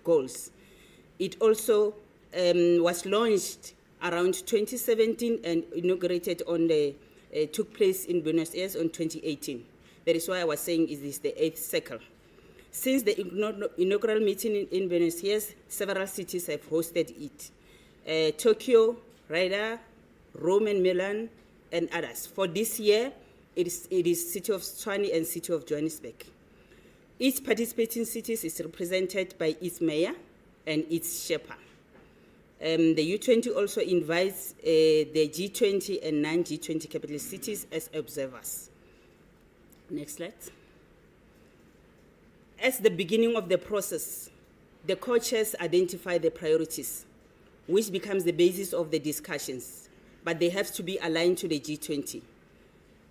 goals. It also was launched around 2017 and inaugurated took place in Buenos Aires on 2018. That is why I was saying it is the 8th cycle. Since the inaugural meeting in Buenos Aires, several cities have hosted it. Tokyo, Riyadh, Rome and Milan, and others. For this year, it is City of Tshwane and City of Johannesburg. Each participating city is represented by its mayor and its Sherpa. The U20 also invites the G20 and non-G20 capital cities as observers. Next slide. As the beginning of the process, the co-chairs identify the priorities, which becomes the basis of the discussions, but they have to be aligned to the G20.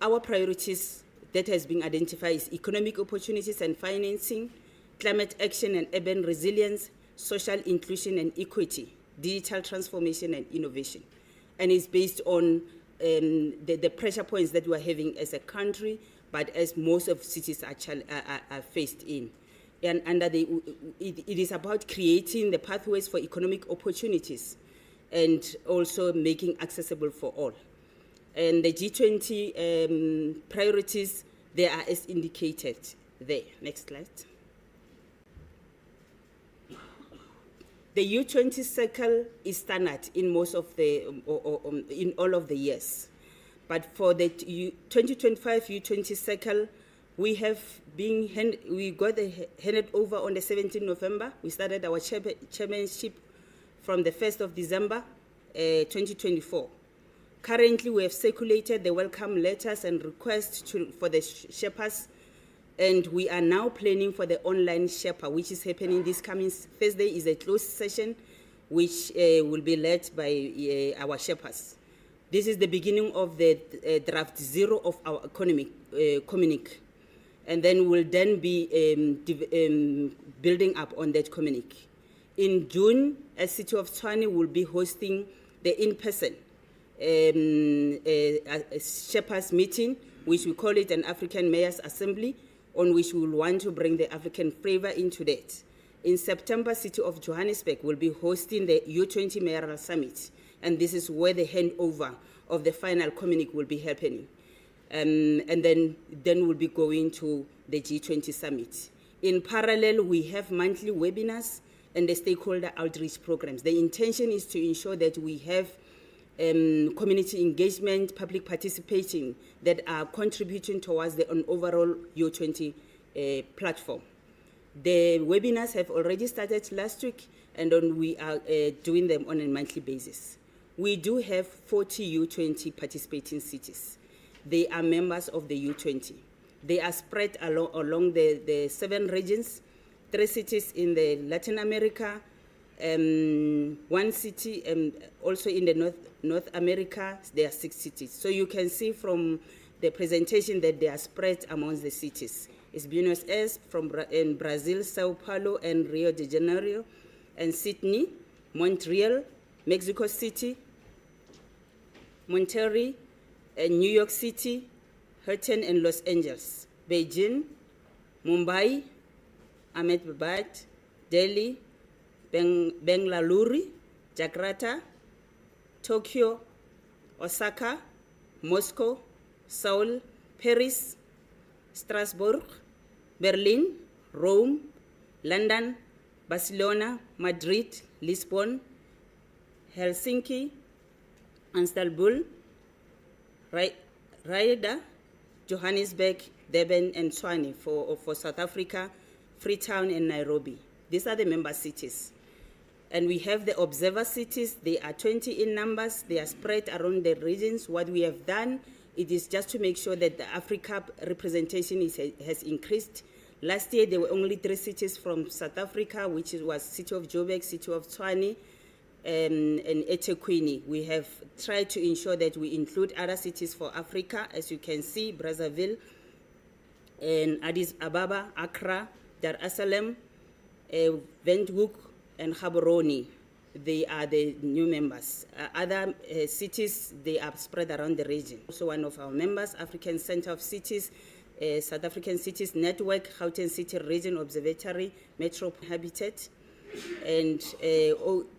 Our priorities that has been identified is economic opportunities and financing, climate action and urban resilience, social inclusion and equity, digital transformation and innovation. And it's based on the pressure points that we are having as a country, but as most of cities are faced in. And it is about creating the pathways for economic opportunities and also making accessible for all. And the G20 priorities, they are as indicated there. Next slide. The U20 cycle is standard in most of in all of the years. But for the 2025 U20 cycle, we got handed over on the 17th November. We started our chairmanship from the 1st of December 2024. Currently, we have circulated the welcome letters and requests for the Sherpas, and we are now planning for the online Sherpa, which is happening this coming Thursday. Is a closed session, which will be led by our Sherpas. This is the beginning of the draft zero of our communique. And then we'll then be building up on that communique. In June, as City of Tshwane will be hosting the in-person Sherpas meeting, which we call it an African Mayors Assembly, on which we will want to bring the African flavor into that. In September, City of Johannesburg will be hosting the U20 Mayoral Summit, and this is where the handover of the final communique will be happening. And then we'll be going to the G20 Summit. In parallel, we have monthly webinars and the stakeholder outreach programs. The intention is to ensure that we have community engagement, public participation that are contributing towards an overall U20 platform. The webinars have already started last week, and we are doing them on a monthly basis. We do have 40 U20 participating cities. They are members of the U20. They are spread along the 7 regions, 3 cities in the Latin America, 1 city, also in the North America, there are 6 cities. So you can see from the presentation that they are spread amongst the cities. It's Buenos Aires, in Brazil, Sao Paulo, and Rio de Janeiro, and Sydney, Montreal, Mexico City, Monterrey, and New York City, Houston, and Los Angeles, Beijing, Mumbai, Ahmedabad, Delhi, Bengaluru, Jakarta, Tokyo, Osaka, Moscow, Seoul, Paris, Strasbourg, Berlin, Rome, London, Barcelona, Madrid, Lisbon, Helsinki, Istanbul, Riyadh, Johannesburg, Durban, and Tshwane for South Africa, Freetown, and Nairobi. These are the member cities. And we have the observer cities. They are 20 in numbers. They are spread around the regions. What we have done, it is just to make sure that the Africa representation has increased. Last year, there were only 3 cities from South Africa, which was City of Joburg, City of Tshwane, and eThekwini. We have tried to ensure that we include other cities for Africa. As you can see, Brazzaville, and Addis Ababa, Accra, Dar es Salaam, Windhoek, and Gaborone. They are the new members. Other cities, they are spread around the region. Also one of our members, African Center of Cities, South African Cities Network, Gauteng City Region Observatory, Metro Habitat, and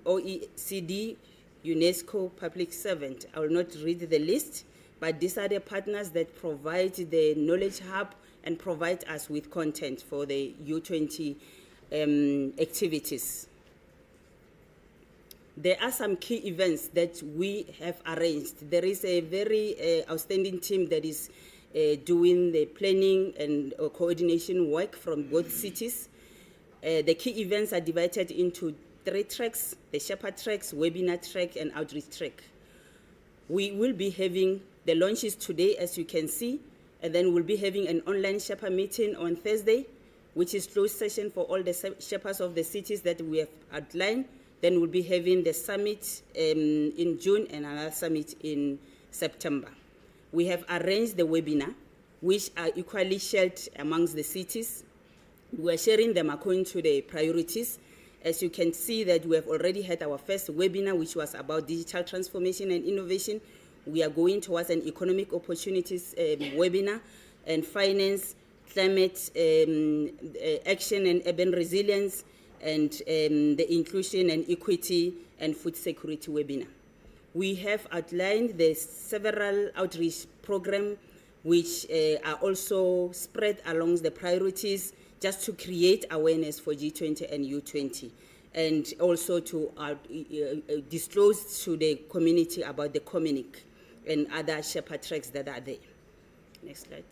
OECD, UNESCO, public servant. I will not read the list, but these are the partners that provide the knowledge hub and provide us with content for the U20 activities. There are some key events that we have arranged. There is a very outstanding team that is doing the planning and coordination work from both cities. The key events are divided into 3 tracks: the Shepherd tracks, webinar track, and outreach track. We will be having the launches today, as you can see, and then we'll be having an online Shepherd meeting on Thursday, which is closed session for all the shepherds of the cities that we have outlined. Then we'll be having the summit in June and another summit in September. We have arranged the webinar, which are equally shared amongst the cities. We are sharing them according to the priorities. As you can see that we have already had our first webinar, which was about digital transformation and innovation. We are going towards an economic opportunities webinar, and finance, climate action and urban resilience, and the inclusion and equity and food security webinar. We have outlined the several outreach programs which are also spread along the priorities, just to create awareness for G20 and U20, and also to disclose to the community about the Communic and other Shepherd tracks that are there. Next slide.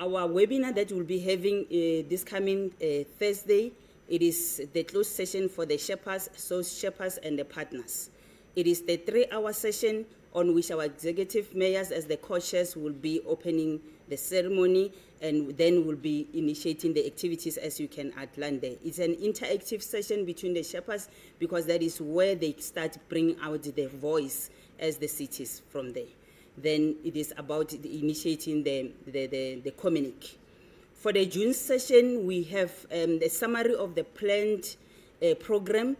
Our webinar that we'll be having this coming Thursday, it is the closed session for the shepherds, source shepherds, and the partners. It is the 3-hour session on which our executive mayors as the co-chairs will be opening the ceremony, and then we'll be initiating the activities as you can outline there. It's an interactive session between the shepherds, because that is where they start bringing out their voice as the cities from there. Then it is about initiating the Communic. For the June session, we have the summary of the planned program.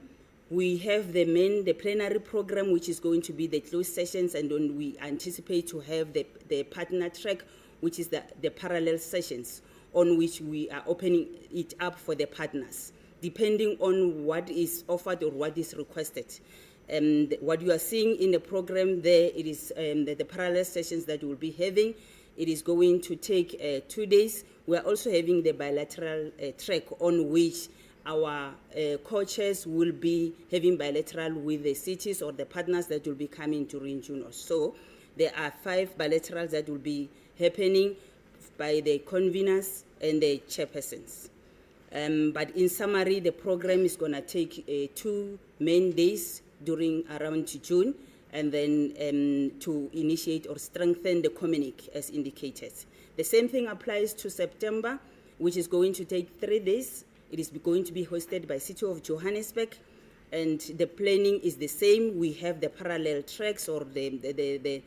We have the plenary program, which is going to be the closed sessions, and then we anticipate to have the partner track, which is the parallel sessions, on which we are opening it up for the partners, depending on what is offered or what is requested. What you are seeing in the program there, it is the parallel sessions that we'll be having. It is going to take 2 days. We are also having the bilateral track, on which our co-chairs will be having bilateral with the cities or the partners that will be coming during June or so. There are 5 bilaterals that will be happening by the conveners and the chairpersons. But in summary, the program is going to take 2 main days during around June, and then to initiate or strengthen the Communic as indicated. The same thing applies to September, which is going to take 3 days. It is going to be hosted by City of Johannesburg, and the planning is the same. We have the parallel tracks or the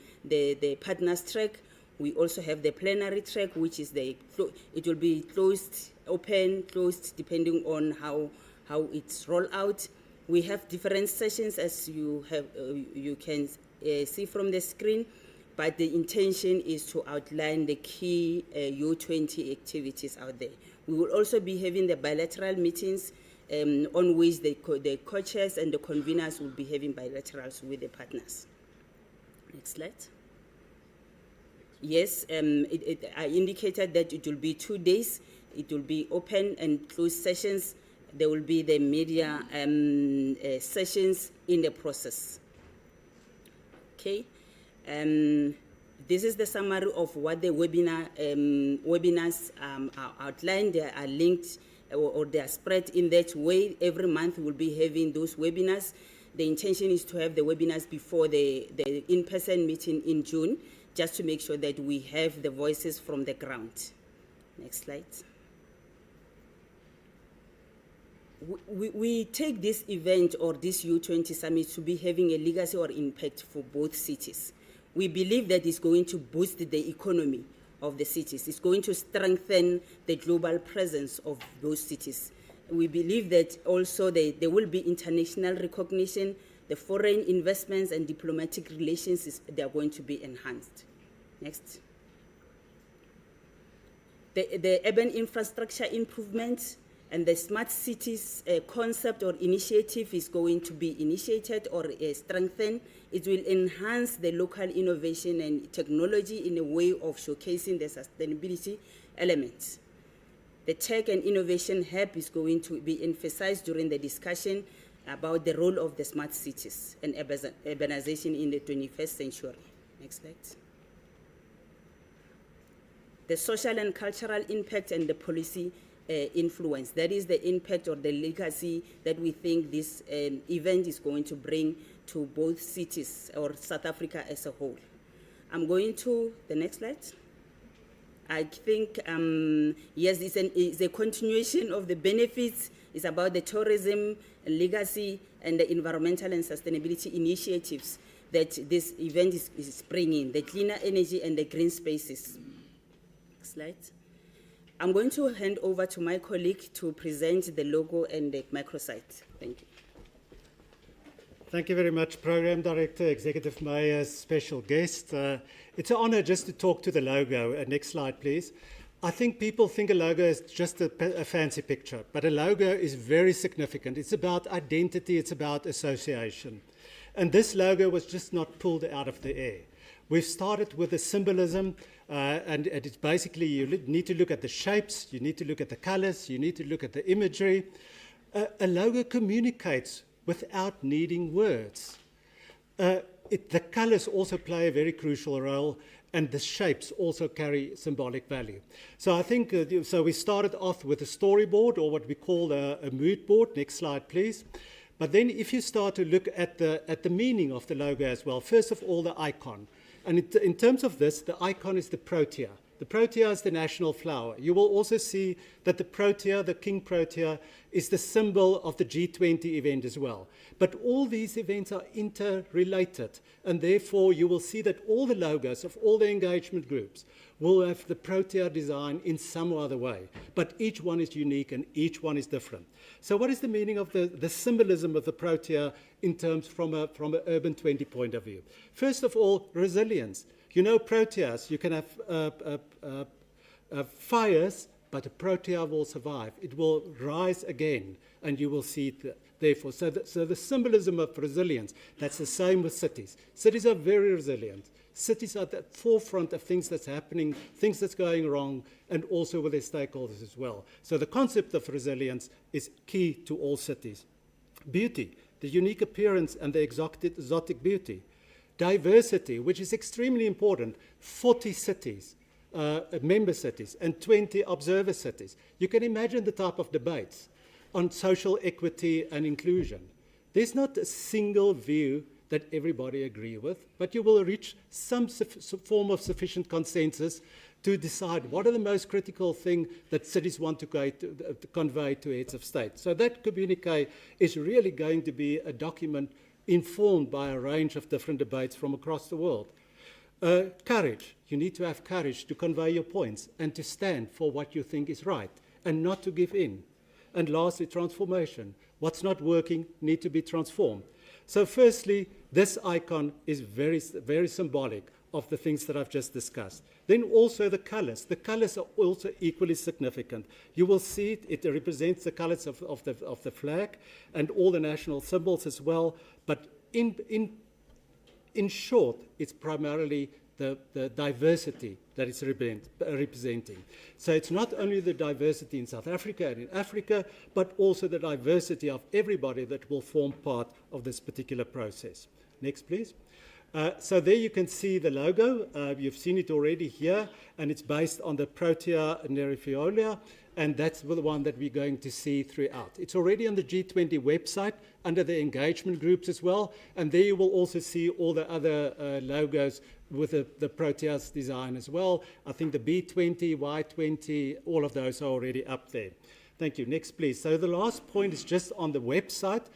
partners track. We also have the plenary track, which is it will be closed, open, closed, depending on how it's rolled out. We have different sessions, as you can see from the screen, but the intention is to outline the key U20 activities out there. We will also be having the bilateral meetings on which the co-chairs and the conveners will be having bilaterals with the partners. Next slide. Yes, I indicated that it will be 2 days. It will be open and closed sessions. There will be the media sessions in the process. Okay. This is the summary of what the webinars are outlined. They are linked or they are spread in that way. Every month we'll be having those webinars. The intention is to have the webinars before the in-person meeting in June, just to make sure that we have the voices from the ground. Next slide. We take this event or this U20 summit to be having a legacy or impact for both cities. We believe that it's going to boost the economy of the cities. It's going to strengthen the global presence of those cities. We believe that also there will be international recognition. The foreign investments and diplomatic relations, they are going to be enhanced. Next. The urban infrastructure improvement and the smart cities concept or initiative is going to be initiated or strengthened. It will enhance the local innovation and technology in a way of showcasing the sustainability elements. The Tech and Innovation Hub is going to be emphasized during the discussion about the role of the smart cities and urbanization in the 21st century. Next slide. The social and cultural impact and the policy influence. That is the impact or the legacy that we think this event is going to bring to both cities or South Africa as a whole. I'm going to the next slide. I think, yes, it's a continuation of the benefits. It's about the tourism, legacy, and the environmental and sustainability initiatives that this event is bringing, the cleaner energy and the green spaces. Next slide. I'm going to hand over to my colleague to present the logo and the microsite. Thank you. Thank you very much, Program Director, Executive Mayor, special guest. It's an honor just to talk to the logo. Next slide, please. I think people think a logo is just a fancy picture, but a logo is very significant. It's about identity, it's about association. And this logo was just not pulled out of the air. We've started with the symbolism, and it's basically you need to look at the shapes, you need to look at the colors, you need to look at the imagery. A logo communicates without needing words. The colors also play a very crucial role, and the shapes also carry symbolic value. So I think, so we started off with a storyboard, or what we call a mood board. Next slide, please. But then if you start to look at the meaning of the logo as well, first of all, the icon. And in terms of this, the icon is the protea. The protea is the national flower. You will also see that the protea, the king protea, is the symbol of the G20 event as well. But all these events are interrelated, and therefore you will see that all the logos of all the engagement groups will have the protea design in some other way. But each one is unique and each one is different. So what is the meaning of the symbolism of the protea in terms from an Urban 20 point of view? First of all, resilience. You know, proteas, you can have fires, but a protea will survive. It will rise again, and you will see it therefore. So the symbolism of resilience, that's the same with cities. Cities are very resilient. Cities are at the forefront of things that's happening, things that's going wrong, and also with their stakeholders as well. So the concept of resilience is key to all cities. Beauty, the unique appearance and the exotic beauty. Diversity, which is extremely important, 40 cities, member cities, and 20 observer cities. You can imagine the type of debates on social equity and inclusion. There's not a single view that everybody agree with, but you will reach some form of sufficient consensus to decide what are the most critical things that cities want to convey to heads of state. So that communique is really going to be a document informed by a range of different debates from across the world. Courage. You need to have courage to convey your points and to stand for what you think is right and not to give in. And lastly, transformation. What's not working needs to be transformed. So firstly, this icon is very, very symbolic of the things that I've just discussed. Then also the colors. The colors are also equally significant. You will see it represents the colors of the flag and all the national symbols as well. But in short, it's primarily the diversity that it's representing. So it's not only the diversity in South Africa and in Africa, but also the diversity of everybody that will form part of this particular process. Next, please. So there you can see the logo. You've seen it already here, and it's based on the Protea nerifiolia, and that's the one that we're going to see throughout. It's already on the G20 website under the engagement groups as well, and there you will also see all the other logos with the Protea's design as well. I think the B20, Y20, all of those are already up there. Thank you. Next, please. So the last point is just on the website.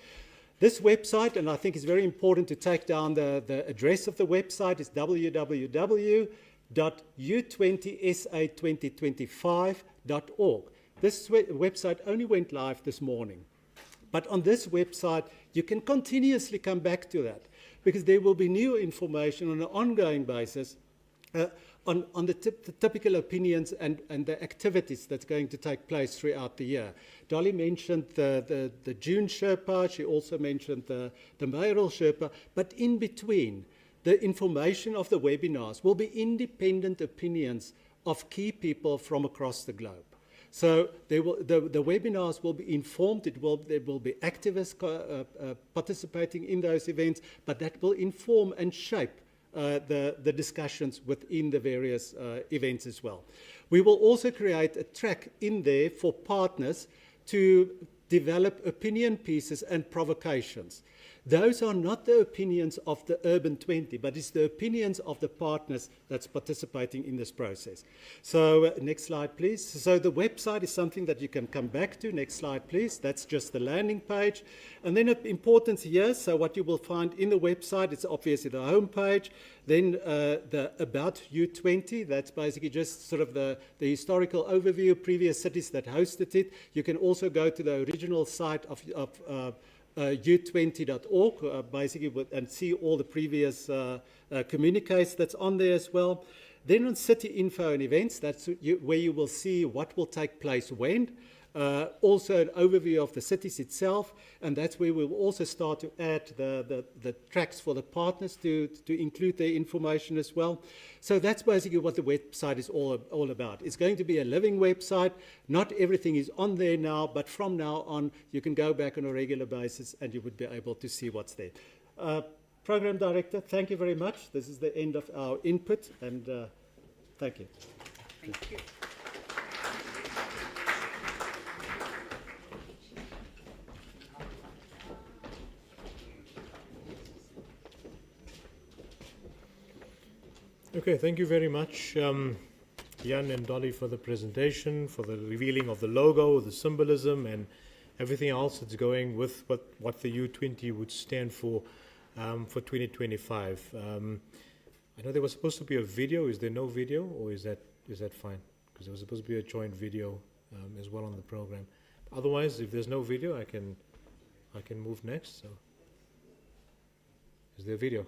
This website, and I think it's very important to take down the address of the website, is www.u20sa2025.org. This website only went live this morning. But on this website, you can continuously come back to that because there will be new information on an ongoing basis on the typical opinions and the activities that's going to take place throughout the year. Dolly mentioned the June Sherpa, she also mentioned the mayoral Sherpa, but in between, the information of the webinars will be independent opinions of key people from across the globe. So the webinars will be informed, there will be activists participating in those events, but that will inform and shape the discussions within the various events as well. We will also create a track in there for partners to develop opinion pieces and provocations. Those are not the opinions of the Urban 20, but it's the opinions of the partners that's participating in this process. So next slide, please. So the website is something that you can come back to. Next slide, please. That's just the landing page. And then importance here, so what you will find in the website, it's obviously the home page. Then the About U20, that's basically just sort of the historical overview of previous cities that hosted it. You can also go to the original site of u20.org, basically, and see all the previous communiques that's on there as well. Then on city info and events, that's where you will see what will take place when. Also an overview of the cities itself, and that's where we'll also start to add the tracks for the partners to include their information as well. So that's basically what the website is all about. It's going to be a living website. Not everything is on there now, but from now on, you can go back on a regular basis and you would be able to see what's there. Program Director, thank you very much. This is the end of our input, and thank you. Thank you. Okay, thank you very much, Jan and Dolly, for the presentation, for the revealing of the logo, the symbolism, and everything else that's going with what the U20 would stand for 2025. I know there was supposed to be a video. Is there no video, or is that fine? Because there was supposed to be a joint video as well on the program. Otherwise, if there's no video, I can move next. So, is there a video?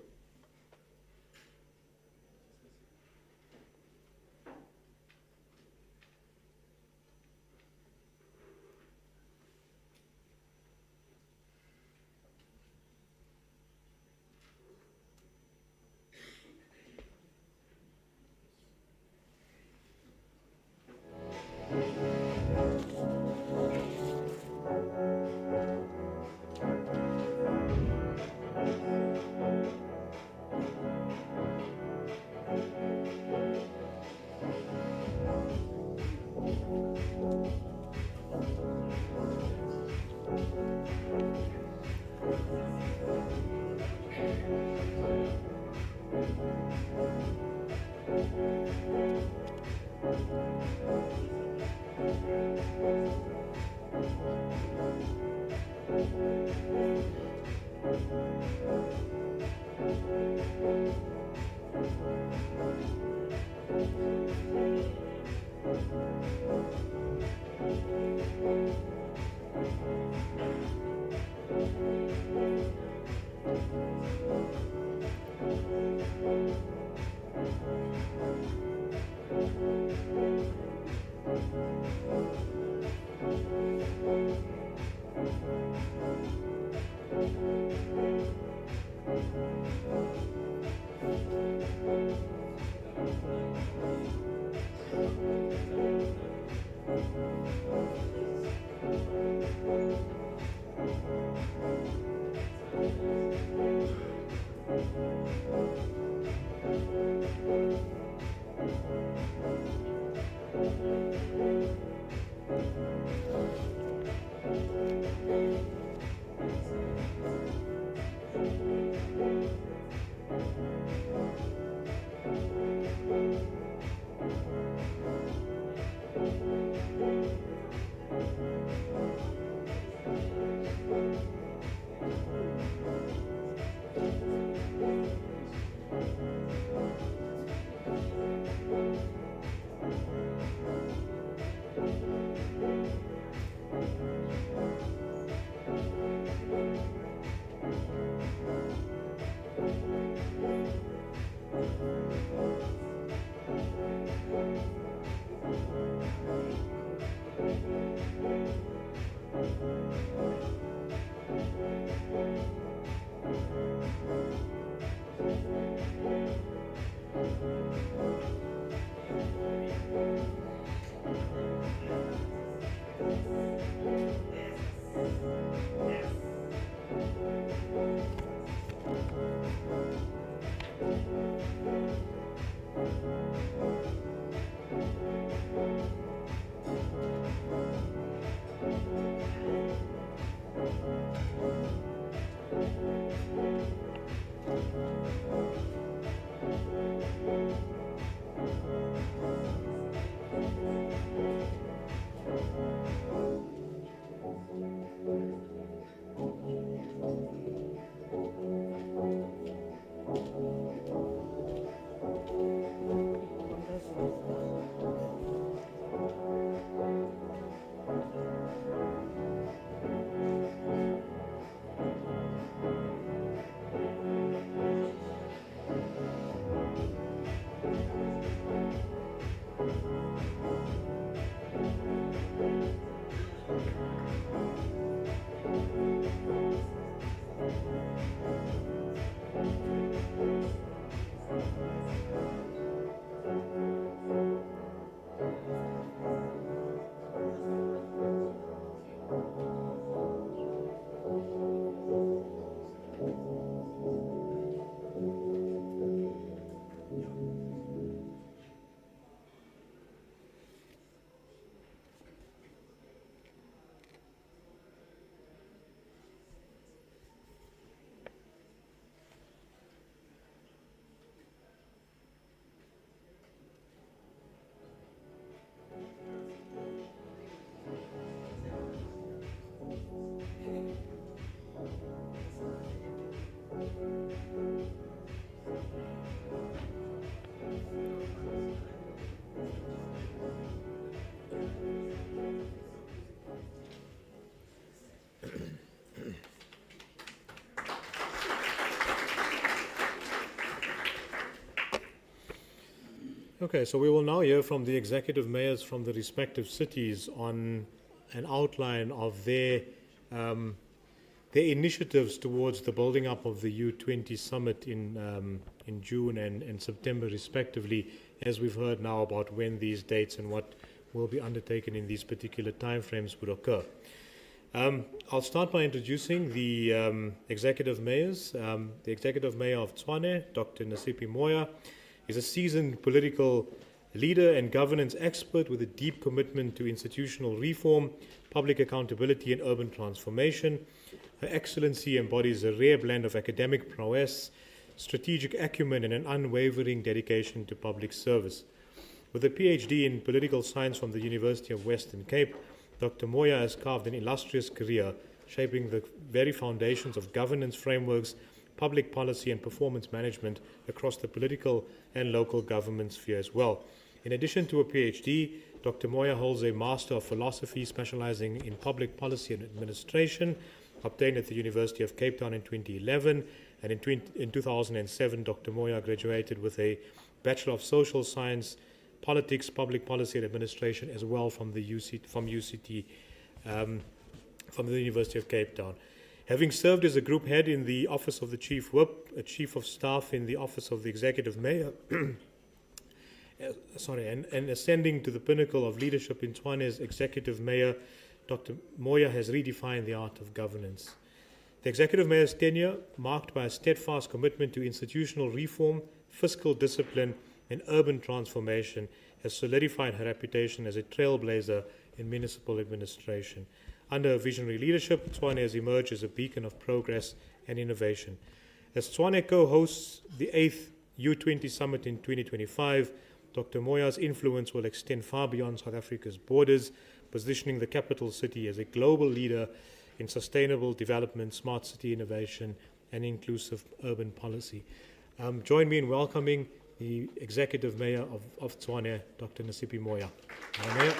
Okay, so we will now hear from the executive mayors from the respective cities on an outline of their initiatives towards the building up of the U20 summit in June and September respectively, as we've heard now about when these dates and what will be undertaken in these particular timeframes would occur. I'll start by introducing the executive mayors. The executive mayor of Tshwane, Dr. Nasipi Moya, is a seasoned political leader and governance expert with a deep commitment to institutional reform, public accountability, and urban transformation. Her excellency embodies a rare blend of academic prowess, strategic acumen, and an unwavering dedication to public service. With a PhD in political science from the University of Western Cape, Dr. Moya has carved an illustrious career, shaping the very foundations of governance frameworks, public policy, and performance management across the political and local government sphere as well. In addition to a PhD, Dr. Moya holds a Master of Philosophy specializing in public policy and administration, obtained at the University of Cape Town in 2011, and in 2007, Dr. Moya graduated with a Bachelor of Social Science, Politics, Public Policy and Administration as well from the UCT, from the University of Cape Town. Having served as a group head in the Office of the Chief Whip, a Chief of Staff in the Office of the Executive Mayor, and ascending to the pinnacle of leadership in Tshwane as Executive Mayor, Dr. Moya has redefined the art of governance. The Executive Mayor's tenure, marked by a steadfast commitment to institutional reform, fiscal discipline, and urban transformation, has solidified her reputation as a trailblazer in municipal administration. Under her visionary leadership, Tshwane has emerged as a beacon of progress and innovation. As Tshwane co-hosts the 8th U20 Summit in 2025, Dr. Moya's influence will extend far beyond South Africa's borders, positioning the capital city as a global leader in sustainable development, smart city innovation, and inclusive urban policy. Join me in welcoming the Executive Mayor of Tshwane, Dr. Nasipi Moya. Mayor.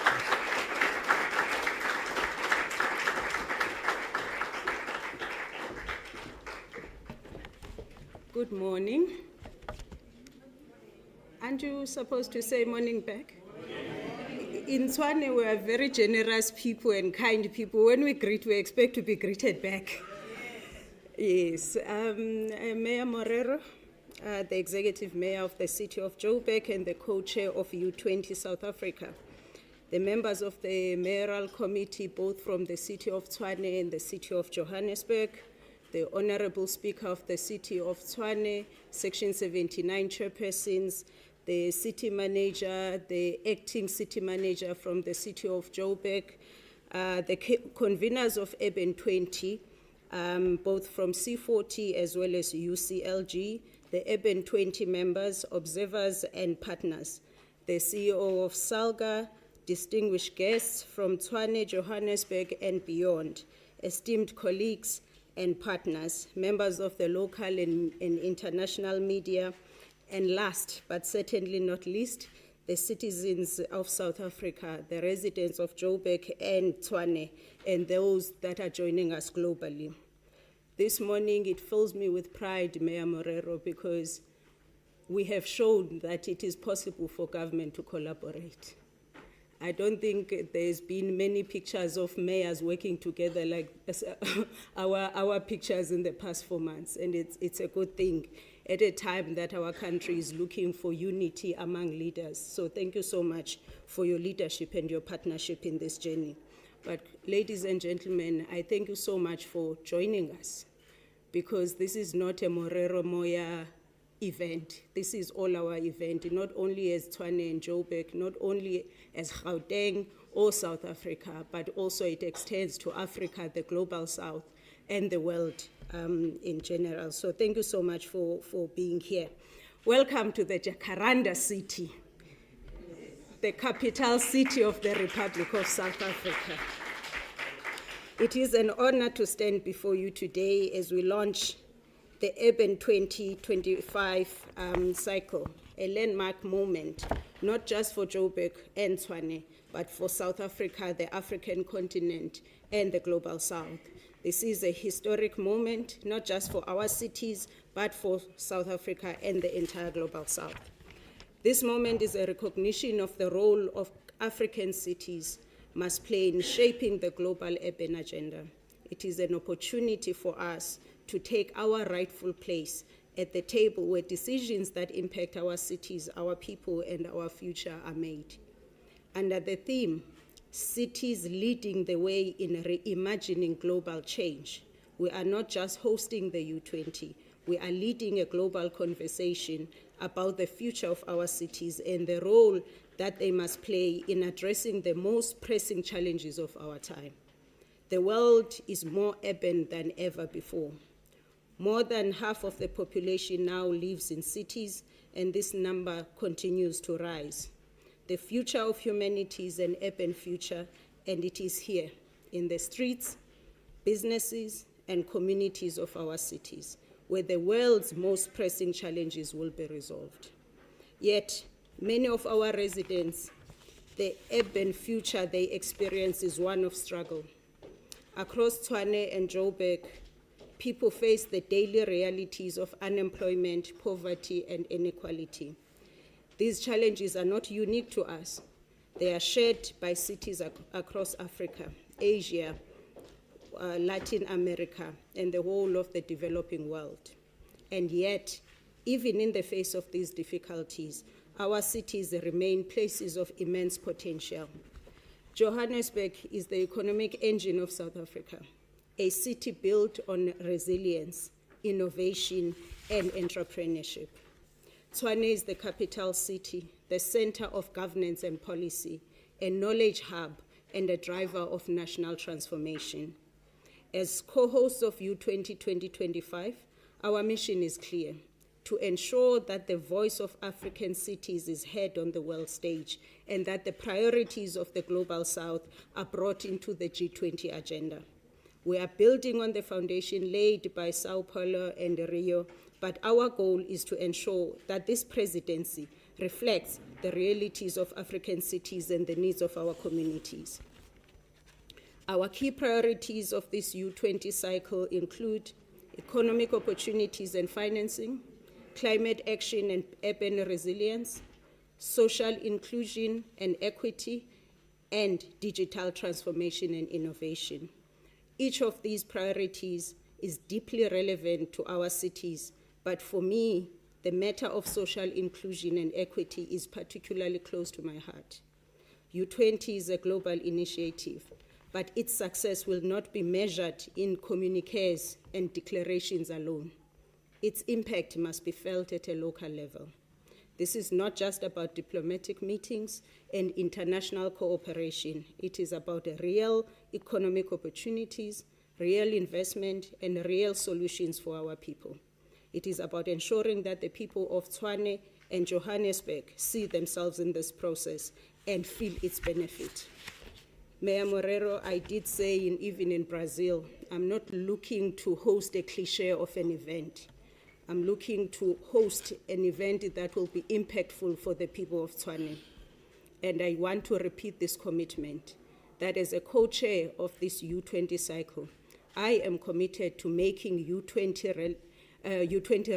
Good morning. Aren't you supposed to say morning back? In Tshwane, we are very generous people and kind people. When we greet, we expect to be greeted back. Yes. Mayor Morero, the Executive Mayor of the City of Joburg and the co-chair of U20 South Africa. the members of the mayoral committee, both from the city of Tshwane and the city of Johannesburg, the Honorable Speaker of the City of Tshwane, Section 79 chairpersons, the city manager, the acting city manager from the City of Joburg, the conveners of Urban 20, both from C40 as well as UCLG, the Urban 20 members, observers and partners, the CEO of SALGA, distinguished guests from Tshwane, Johannesburg and beyond, esteemed colleagues and partners, members of the local and international media, and last but certainly not least, the citizens of South Africa, the residents of Joburg and Tshwane, and those that are joining us globally. This morning it fills me with pride, Mayor Morero, because we have shown that it is possible for government to collaborate. I don't think there's been many pictures of mayors working together like our pictures in the past 4 months, and it's a good thing at a time that our country is looking for unity among leaders. So thank you so much for your leadership and your partnership in this journey. But ladies and gentlemen, I thank you so much for joining us, because this is not a Morero Moya event. This is all our event, not only as Tshwane and Joburg, not only as Gauteng or South Africa, but also it extends to Africa, the global South, and the world in general. So thank you so much for being here. Welcome to the Jacaranda City, the capital city of the Republic of South Africa. It is an honor to stand before you today as we launch the Urban 2025 cycle, a landmark moment, not just for Joburg and Tshwane, but for South Africa, the African continent, and the global South. This is a historic moment, not just for our cities, but for South Africa and the entire global South. This moment is a recognition of the role of African cities must play in shaping the global urban agenda. It is an opportunity for us to take our rightful place at the table where decisions that impact our cities, our people, and our future are made. Under the theme, Cities Leading the Way in Reimagining Global Change, we are not just hosting the U20, we are leading a global conversation about the future of our cities and the role that they must play in addressing the most pressing challenges of our time. The world is more urban than ever before. More than half of the population now lives in cities, and this number continues to rise. The future of humanity is an urban future, and it is here, in the streets, businesses, and communities of our cities, where the world's most pressing challenges will be resolved. Yet, many of our residents, the urban future they experience is one of struggle. Across Tshwane and Joburg, people face the daily realities of unemployment, poverty, and inequality. These challenges are not unique to us. They are shared by cities across Africa, Asia, Latin America, and the whole of the developing world. And yet, even in the face of these difficulties, our cities remain places of immense potential. Johannesburg is the economic engine of South Africa, a city built on resilience, innovation, and entrepreneurship. Tshwane is the capital city, the center of governance and policy, a knowledge hub, and a driver of national transformation. As co-hosts of U20 2025, our mission is clear: to ensure that the voice of African cities is heard on the world stage and that the priorities of the Global South are brought into the G20 agenda. We are building on the foundation laid by Sao Paulo and Rio, but our goal is to ensure that this presidency reflects the realities of African cities and the needs of our communities. Our key priorities of this U20 cycle include economic opportunities and financing, climate action and urban resilience, social inclusion and equity, and digital transformation and innovation. Each of these priorities is deeply relevant to our cities, but for me, the matter of social inclusion and equity is particularly close to my heart. U20 is a global initiative, but its success will not be measured in communiques and declarations alone. Its impact must be felt at a local level. This is not just about diplomatic meetings and international cooperation. It is about real economic opportunities, real investment, and real solutions for our people. It is about ensuring that the people of Tshwane and Johannesburg see themselves in this process and feel its benefit. Mayor Morero, I did say even in Brazil, I'm not looking to host a cliche of an event. I'm looking to host an event that will be impactful for the people of Tshwane. And I want to repeat this commitment, that as a co-chair of this U20 cycle, I am committed to making U20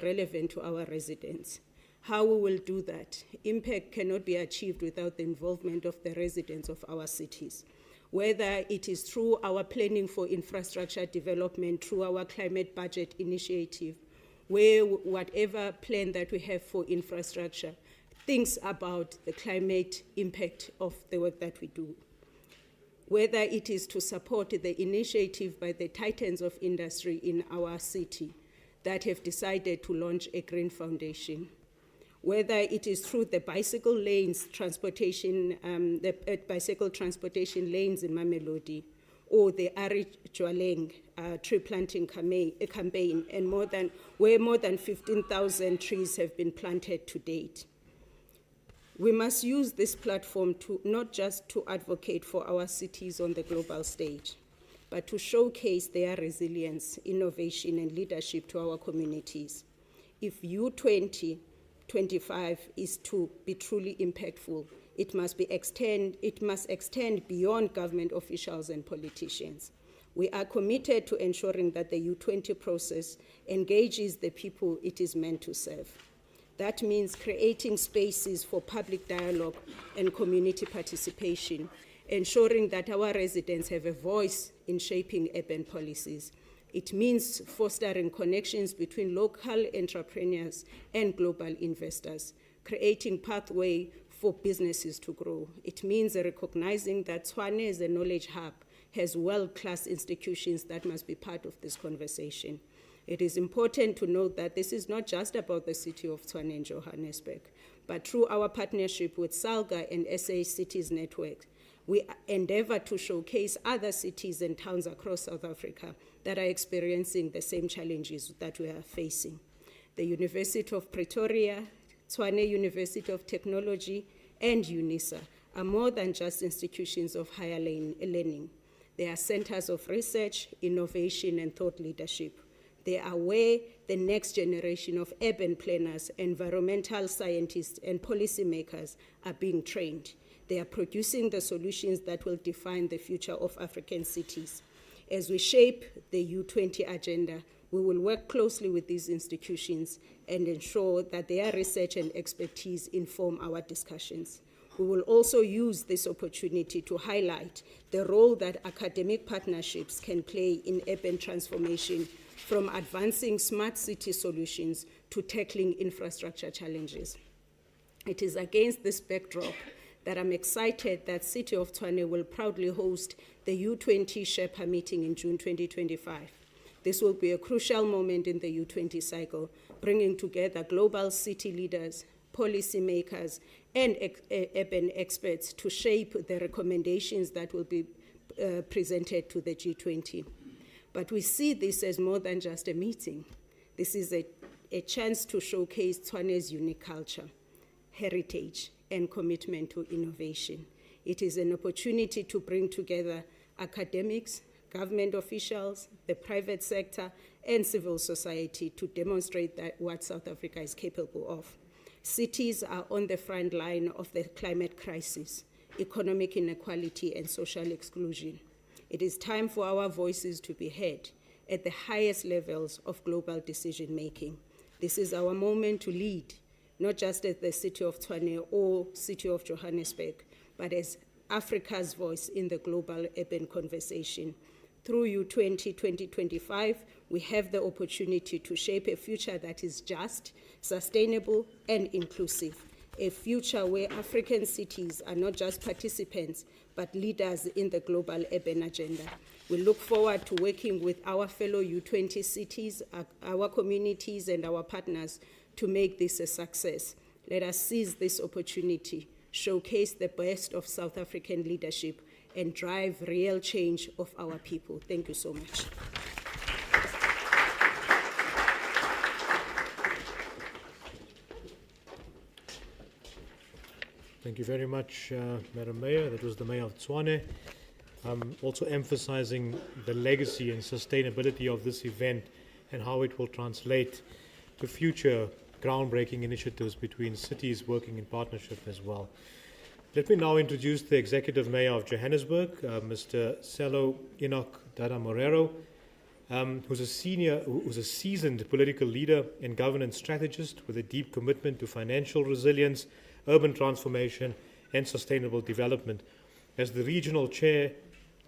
relevant to our residents. How we will do that? Impact cannot be achieved without the involvement of the residents of our cities. Whether it is through our planning for infrastructure development, through our climate budget initiative, where whatever plan that we have for infrastructure thinks about the climate impact of the work that we do. Whether it is to support the initiative by the titans of industry in our city that have decided to launch a green foundation. Whether it is through the bicycle lanes transportation, bicycle transportation lanes in Mamelodi, or the Ari Jwaleng tree planting campaign, and where more than 15,000 trees have been planted to date. We must use this platform to not just to advocate for our cities on the global stage, but to showcase their resilience, innovation, and leadership to our communities. If U2025 is to be truly impactful, it must extend beyond government officials and politicians. We are committed to ensuring that the U20 process engages the people it is meant to serve. That means creating spaces for public dialogue and community participation, ensuring that our residents have a voice in shaping urban policies. It means fostering connections between local entrepreneurs and global investors, creating pathway for businesses to grow. It means recognizing that Tshwane as a knowledge hub has world-class institutions that must be part of this conversation. It is important to note that this is not just about the city of Tshwane and Johannesburg, but through our partnership with SALGA and SA Cities Network, we endeavor to showcase other cities and towns across South Africa that are experiencing the same challenges that we are facing. The University of Pretoria, Tshwane University of Technology, and UNISA are more than just institutions of higher learning. They are centers of research, innovation, and thought leadership. They are where the next generation of urban planners, environmental scientists, and policymakers are being trained. They are producing the solutions that will define the future of African cities. As we shape the U20 agenda, we will work closely with these institutions and ensure that their research and expertise inform our discussions. We will also use this opportunity to highlight the role that academic partnerships can play in urban transformation, from advancing smart city solutions to tackling infrastructure challenges. It is against this backdrop that I'm excited that City of Tshwane will proudly host the U20 Sherpa meeting in June 2025. This will be a crucial moment in the U20 cycle, bringing together global city leaders, policymakers, and urban experts to shape the recommendations that will be presented to the G20. But we see this as more than just a meeting. This is a chance to showcase Tshwane's unique culture, heritage, and commitment to innovation. It is an opportunity to bring together academics, government officials, the private sector, and civil society to demonstrate that what South Africa is capable of. Cities are on the front line of the climate crisis, economic inequality, and social exclusion. It is time for our voices to be heard at the highest levels of global decision-making. This is our moment to lead, not just as the City of Tshwane or City of Johannesburg, but as Africa's voice in the global urban conversation. Through U20 2025, we have the opportunity to shape a future that is just, sustainable, and inclusive. a future where African cities are not just participants, but leaders in the global urban agenda. We look forward to working with our fellow U20 cities, our communities, and our partners to make this a success. Let us seize this opportunity, showcase the best of South African leadership, and drive real change of our people. Thank you so much. Thank you very much, Madam Mayor. That was the Mayor of Tshwane. Also emphasizing the legacy and sustainability of this event and how it will translate to future groundbreaking initiatives between cities working in partnership as well. Let me now introduce the Executive Mayor of Johannesburg, Mr. Celo Enoch Dada Morero, who's a seasoned political leader and governance strategist with a deep commitment to financial resilience, urban transformation, and sustainable development. As the regional chair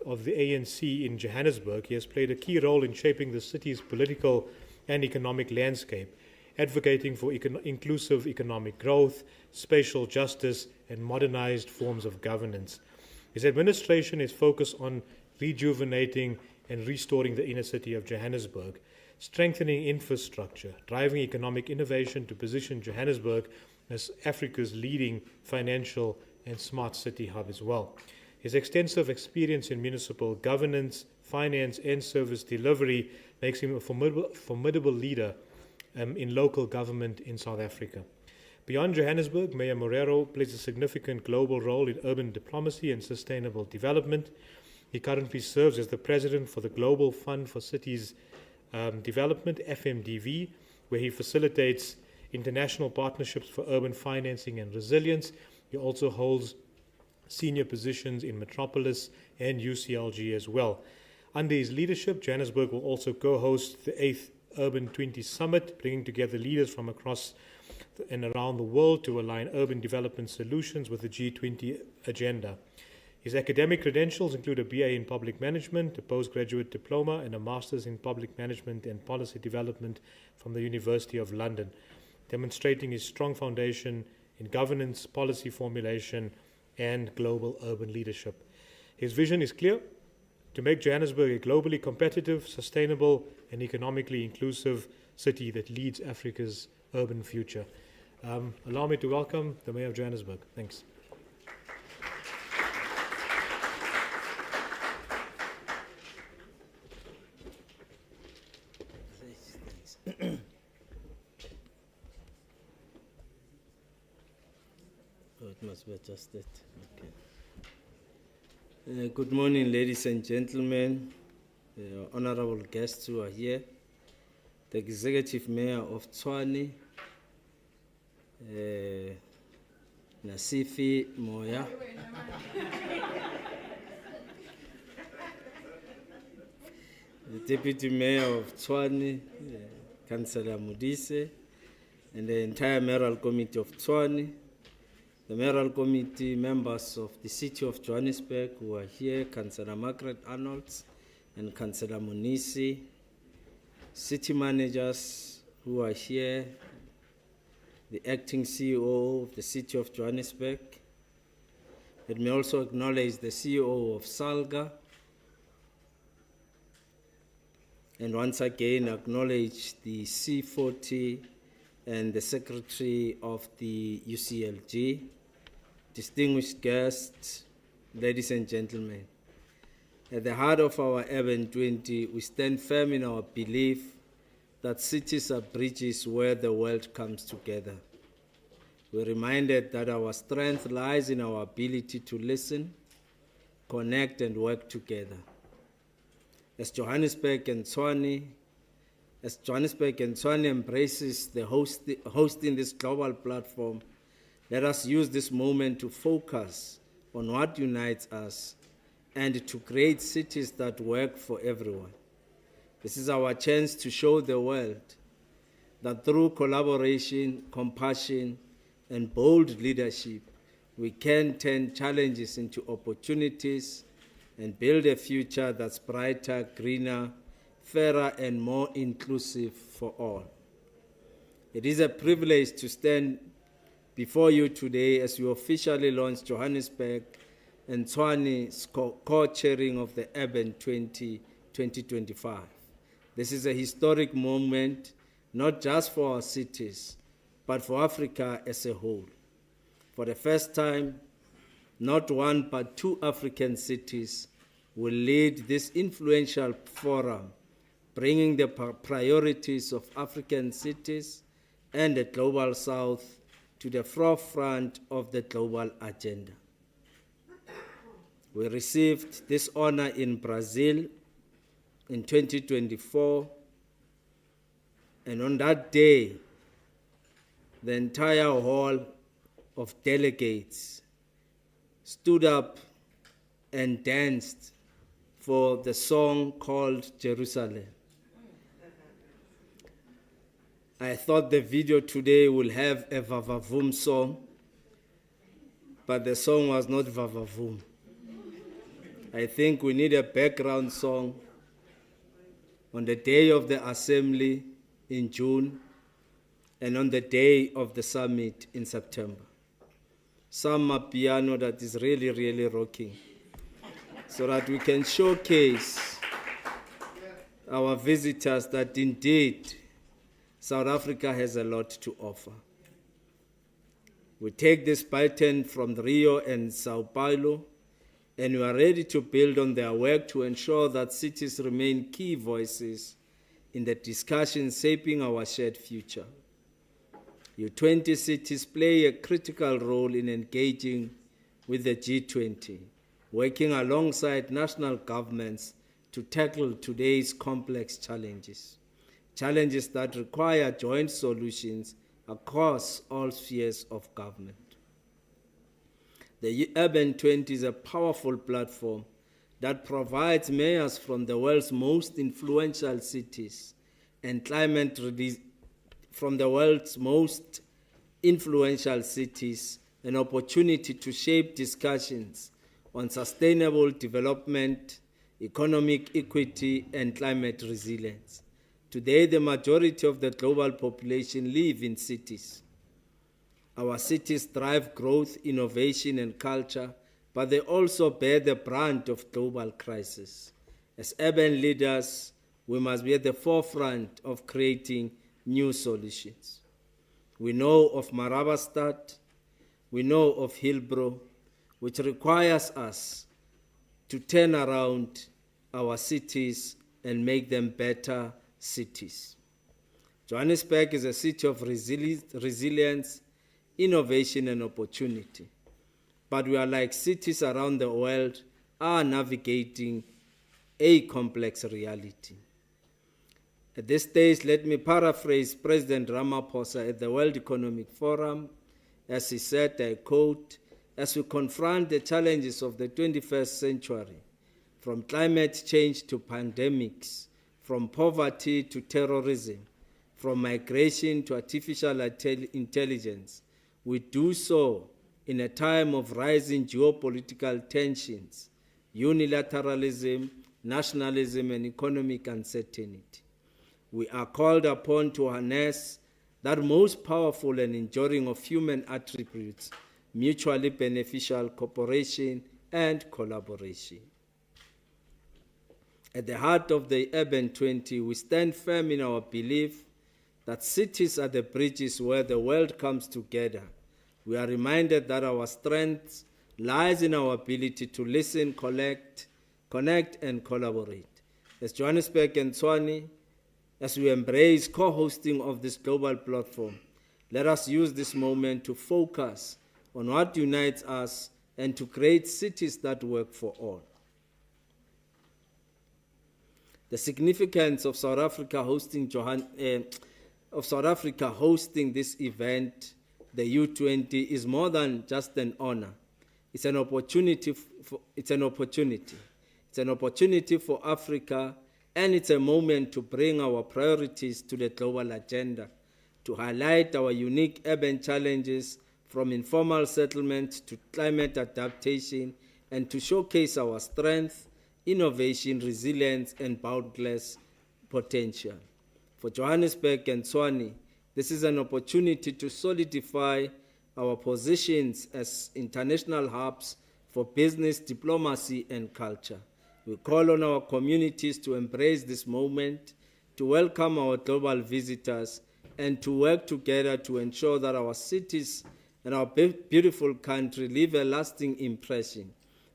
of the ANC in Johannesburg, he has played a key role in shaping the city's political and economic landscape, advocating for inclusive economic growth, spatial justice, and modernized forms of governance. His administration is focused on rejuvenating and restoring the inner city of Johannesburg, strengthening infrastructure, driving economic innovation to position Johannesburg as Africa's leading financial and smart city hub as well. His extensive experience in municipal governance, finance, and service delivery makes him a formidable leader in local government in South Africa. Beyond Johannesburg, Mayor Morero plays a significant global role in urban diplomacy and sustainable development. He currently serves as the president for the Global Fund for Cities Development, FMDV, where he facilitates international partnerships for urban financing and resilience. He also holds senior positions in Metropolis and UCLG as well. Under his leadership, Johannesburg will also co-host the 8th Urban 20 Summit, bringing together leaders from across and around the world to align urban development solutions with the G20 agenda. His academic credentials include a BA in Public Management, a postgraduate diploma, and a Master's in Public Management and Policy Development from the University of London, demonstrating his strong foundation in governance, policy formulation, and global urban leadership. His vision is clear: to make Johannesburg a globally competitive, sustainable, and economically inclusive city that leads Africa's urban future. Allow me to welcome the Mayor of Johannesburg. Thanks. It must be adjusted. Okay. Good morning, ladies and gentlemen, honorable guests who are here, the Executive Mayor of Tshwane, Nasifi Moya, the Deputy Mayor of Tshwane, Councillor Modise, and the entire Mayoral Committee of Tshwane, the Mayoral Committee members of the City of Johannesburg who are here, Councillor Margaret Arnolds and Councillor Munisi, city managers who are here, the acting CEO of the City of Johannesburg. Let me also acknowledge the CEO of SALGA, and once again acknowledge the C40 and the Secretary of the UCLG, distinguished guests, ladies and gentlemen. At the heart of our Urban 20, we stand firm in our belief that cities are bridges where the world comes together. We're reminded that our strength lies in our ability to listen, connect, and work together. As Johannesburg and Tshwane embraces the hosting this global platform, let us use this moment to focus on what unites us and to create cities that work for everyone. This is our chance to show the world that through collaboration, compassion, and bold leadership, we can turn challenges into opportunities and build a future that's brighter, greener, fairer, and more inclusive for all. It is a privilege to stand before you today as we officially launch Johannesburg and Tshwane's co-chairing of the Urban 2025. This is a historic moment, not just for our cities, but for Africa as a whole. For the first time, not one but two African cities will lead this influential forum, bringing the priorities of African cities and the Global South to the forefront of the global agenda. We received this honor in Brazil in 2024, and on that day, the entire hall of delegates stood up and danced for the song called Jerusalem. I thought the video today will have a Vavavoom song, but the song was not Vavavoom. I think we need a background song on the day of the assembly in June and on the day of the summit in September. Some piano that is really, really rocking, so that we can showcase our visitors that indeed South Africa has a lot to offer. We take this baton from Rio and Sao Paulo, and we are ready to build on their work to ensure that cities remain key voices in the discussion shaping our shared future. U20 cities play a critical role in engaging with the G20, working alongside national governments to tackle today's complex challenges that require joint solutions across all spheres of government. The Urban 20 is a powerful platform that provides mayors from the world's most influential cities and from the world's most influential cities an opportunity to shape discussions on sustainable development, economic equity, and climate resilience. Today, the majority of the global population live in cities. Our cities drive growth, innovation, and culture, but they also bear the brunt of global crisis. As urban leaders, we must be at the forefront of creating new solutions. We know of Marabastad, we know of Hillbrow, which requires us to turn around our cities and make them better cities. Johannesburg is a city of resilience, innovation, and opportunity. But we are like cities around the world are navigating a complex reality. At this stage, let me paraphrase President Ramaphosa at the World Economic Forum, as he said, I quote, "As we confront the challenges of the 21st century, from climate change to pandemics, from poverty to terrorism, from migration to artificial intelligence, we do so in a time of rising geopolitical tensions, unilateralism, nationalism, and economic uncertainty. We are called upon to harness that most powerful and enduring of human attributes, mutually beneficial cooperation and collaboration." At the heart of the Urban 20, we stand firm in our belief that cities are the bridges where the world comes together. We are reminded that our strength lies in our ability to listen, connect, and collaborate. As Johannesburg and Tshwane, as we embrace co-hosting of this global platform, let us use this moment to focus on what unites us and to create cities that work for all. The significance of South Africa hosting this event, the U20, is more than just an honor. It's an opportunity. It's an opportunity for Africa, and it's a moment to bring our priorities to the global agenda, to highlight our unique urban challenges from informal settlement to climate adaptation, and to showcase our strength, innovation, resilience, and boundless potential. For Johannesburg and Tshwane, this is an opportunity to solidify our positions as international hubs for business, diplomacy, and culture. We call on our communities to embrace this moment, to welcome our global visitors, and to work together to ensure that our cities and our beautiful country leave a lasting impression.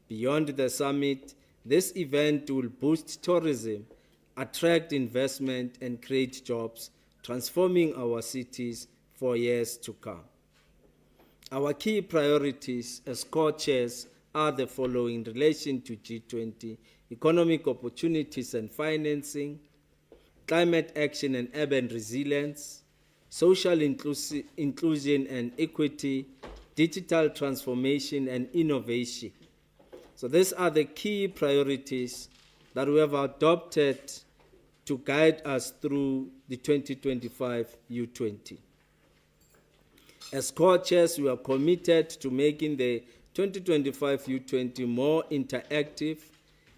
Beyond the summit, this event will boost tourism, attract investment, and create jobs, transforming our cities for years to come. Our key priorities as co-chairs are the following in relation to G20: economic opportunities and financing, climate action and urban resilience, social inclusion and equity, digital transformation and innovation. So these are the key priorities that we have adopted to guide us through the 2025 U20. As co-chairs, we are committed to making the 2025 U20 more interactive,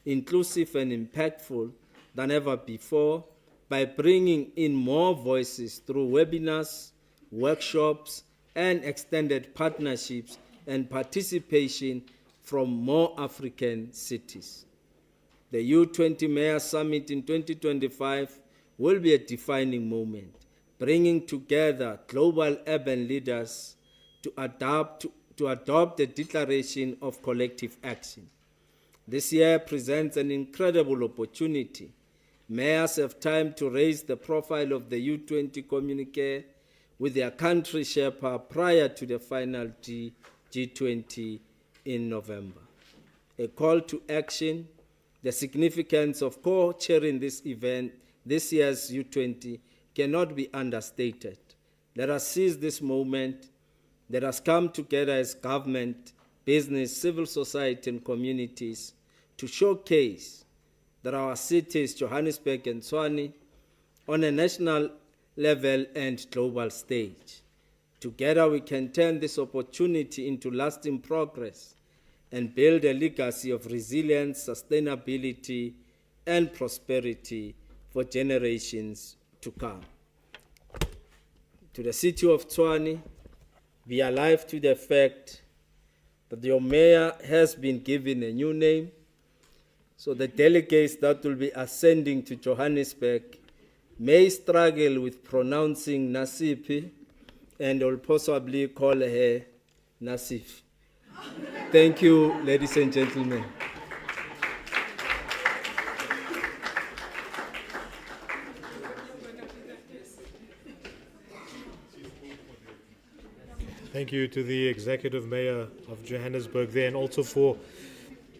inclusive, and impactful than ever before by bringing in more voices through webinars, workshops, and extended partnerships and participation from more African cities. The U20 Mayor Summit in 2025 will be a defining moment, bringing together global urban leaders to adopt the Declaration of Collective Action. This year presents an incredible opportunity. Mayors have time to raise the profile of the U20 communique with their country Sherpa prior to the final G20 in November. A call to action: the significance of co-chairing this event, this year's U20, cannot be understated. Let us seize this moment. Let us come together as government, business, civil society, and communities to showcase that our cities, Johannesburg and Tshwane, on a national level and global stage. Together we can turn this opportunity into lasting progress and build a legacy of resilience, sustainability, and prosperity for generations to come. To the city of Tshwane, be alive to the fact that your mayor has been given a new name. So the delegates that will be ascending to Johannesburg may struggle with pronouncing Nasipi and will possibly call her Nasif. Thank you, ladies and gentlemen. Thank you to the Executive Mayor of Johannesburg there, and also for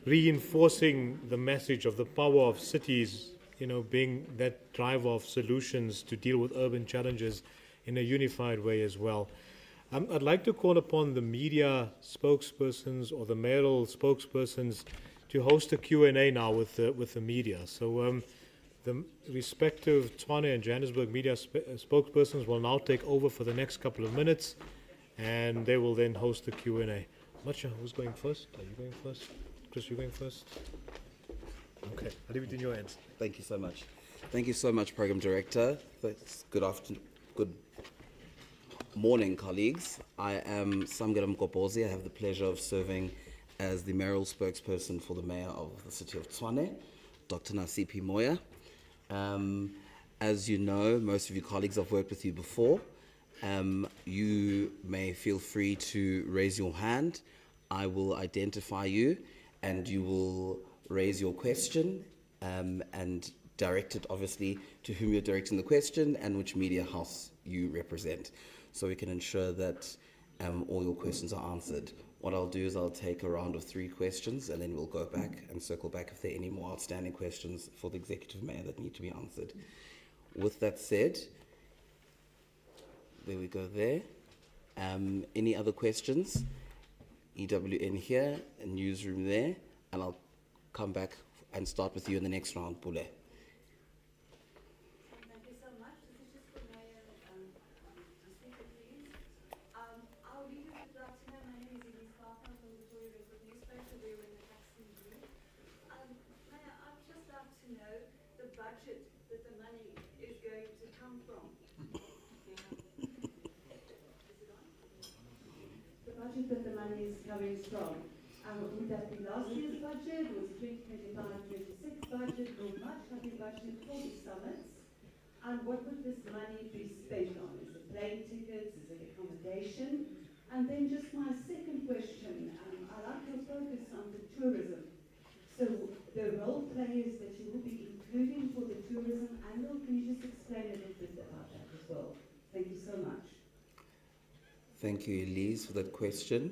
reinforcing the message of the power of cities, being that driver of solutions to deal with urban challenges in a unified way as well. I'd like to call upon the media spokespersons or the mayoral spokespersons to host a Q&A now with the media. So the respective Tshwane and Johannesburg media spokespersons will now take over for the next couple of minutes, and they will then host the Q&A. I'm not sure who's going first. Are you going first? Chris, you going first? Okay, I'll leave it in your hands. Thank you so much. Thank you so much, Program Director. Good afternoon. Good morning, colleagues. I am Samgera Mkopozi. I have the pleasure of serving as the mayoral spokesperson for the mayor of the city of Tshwane, Dr. Nasipi Moya. As you know, most of you colleagues have worked with you before. You may feel free to raise your hand. I will identify you, and you will raise your question and direct it, obviously, to whom you're directing the question and which media house you represent, so we can ensure that all your questions are answered. What I'll do is I'll take a round of 3 questions, and then we'll go back and circle back if there are any more outstanding questions for the Executive Mayor that need to be answered. With that said, there we go there. Any other questions? EWN here, a newsroom there, and I'll come back and start with you in the next round, Pule. Thank you so much. This is just for Mayor Speaker, please. Our leaders would like to know, my name is Elise Kaufman from the Tory Record newspaper. We're in the taxi group. Mayor, I'd just like to know the budget that the money is going to come from. money is coming from? Would that be last year's budget? Was it 2025-26 budget? How much have you budgeted for the summits? And what would this money be spent on? Is it plane tickets? Is it accommodation? And then just my second question, I like your focus on the tourism. So the role players that you will be including for the tourism angle, can you just explain a little bit about that as well? Thank you so much. Thank you, Elise, for that question.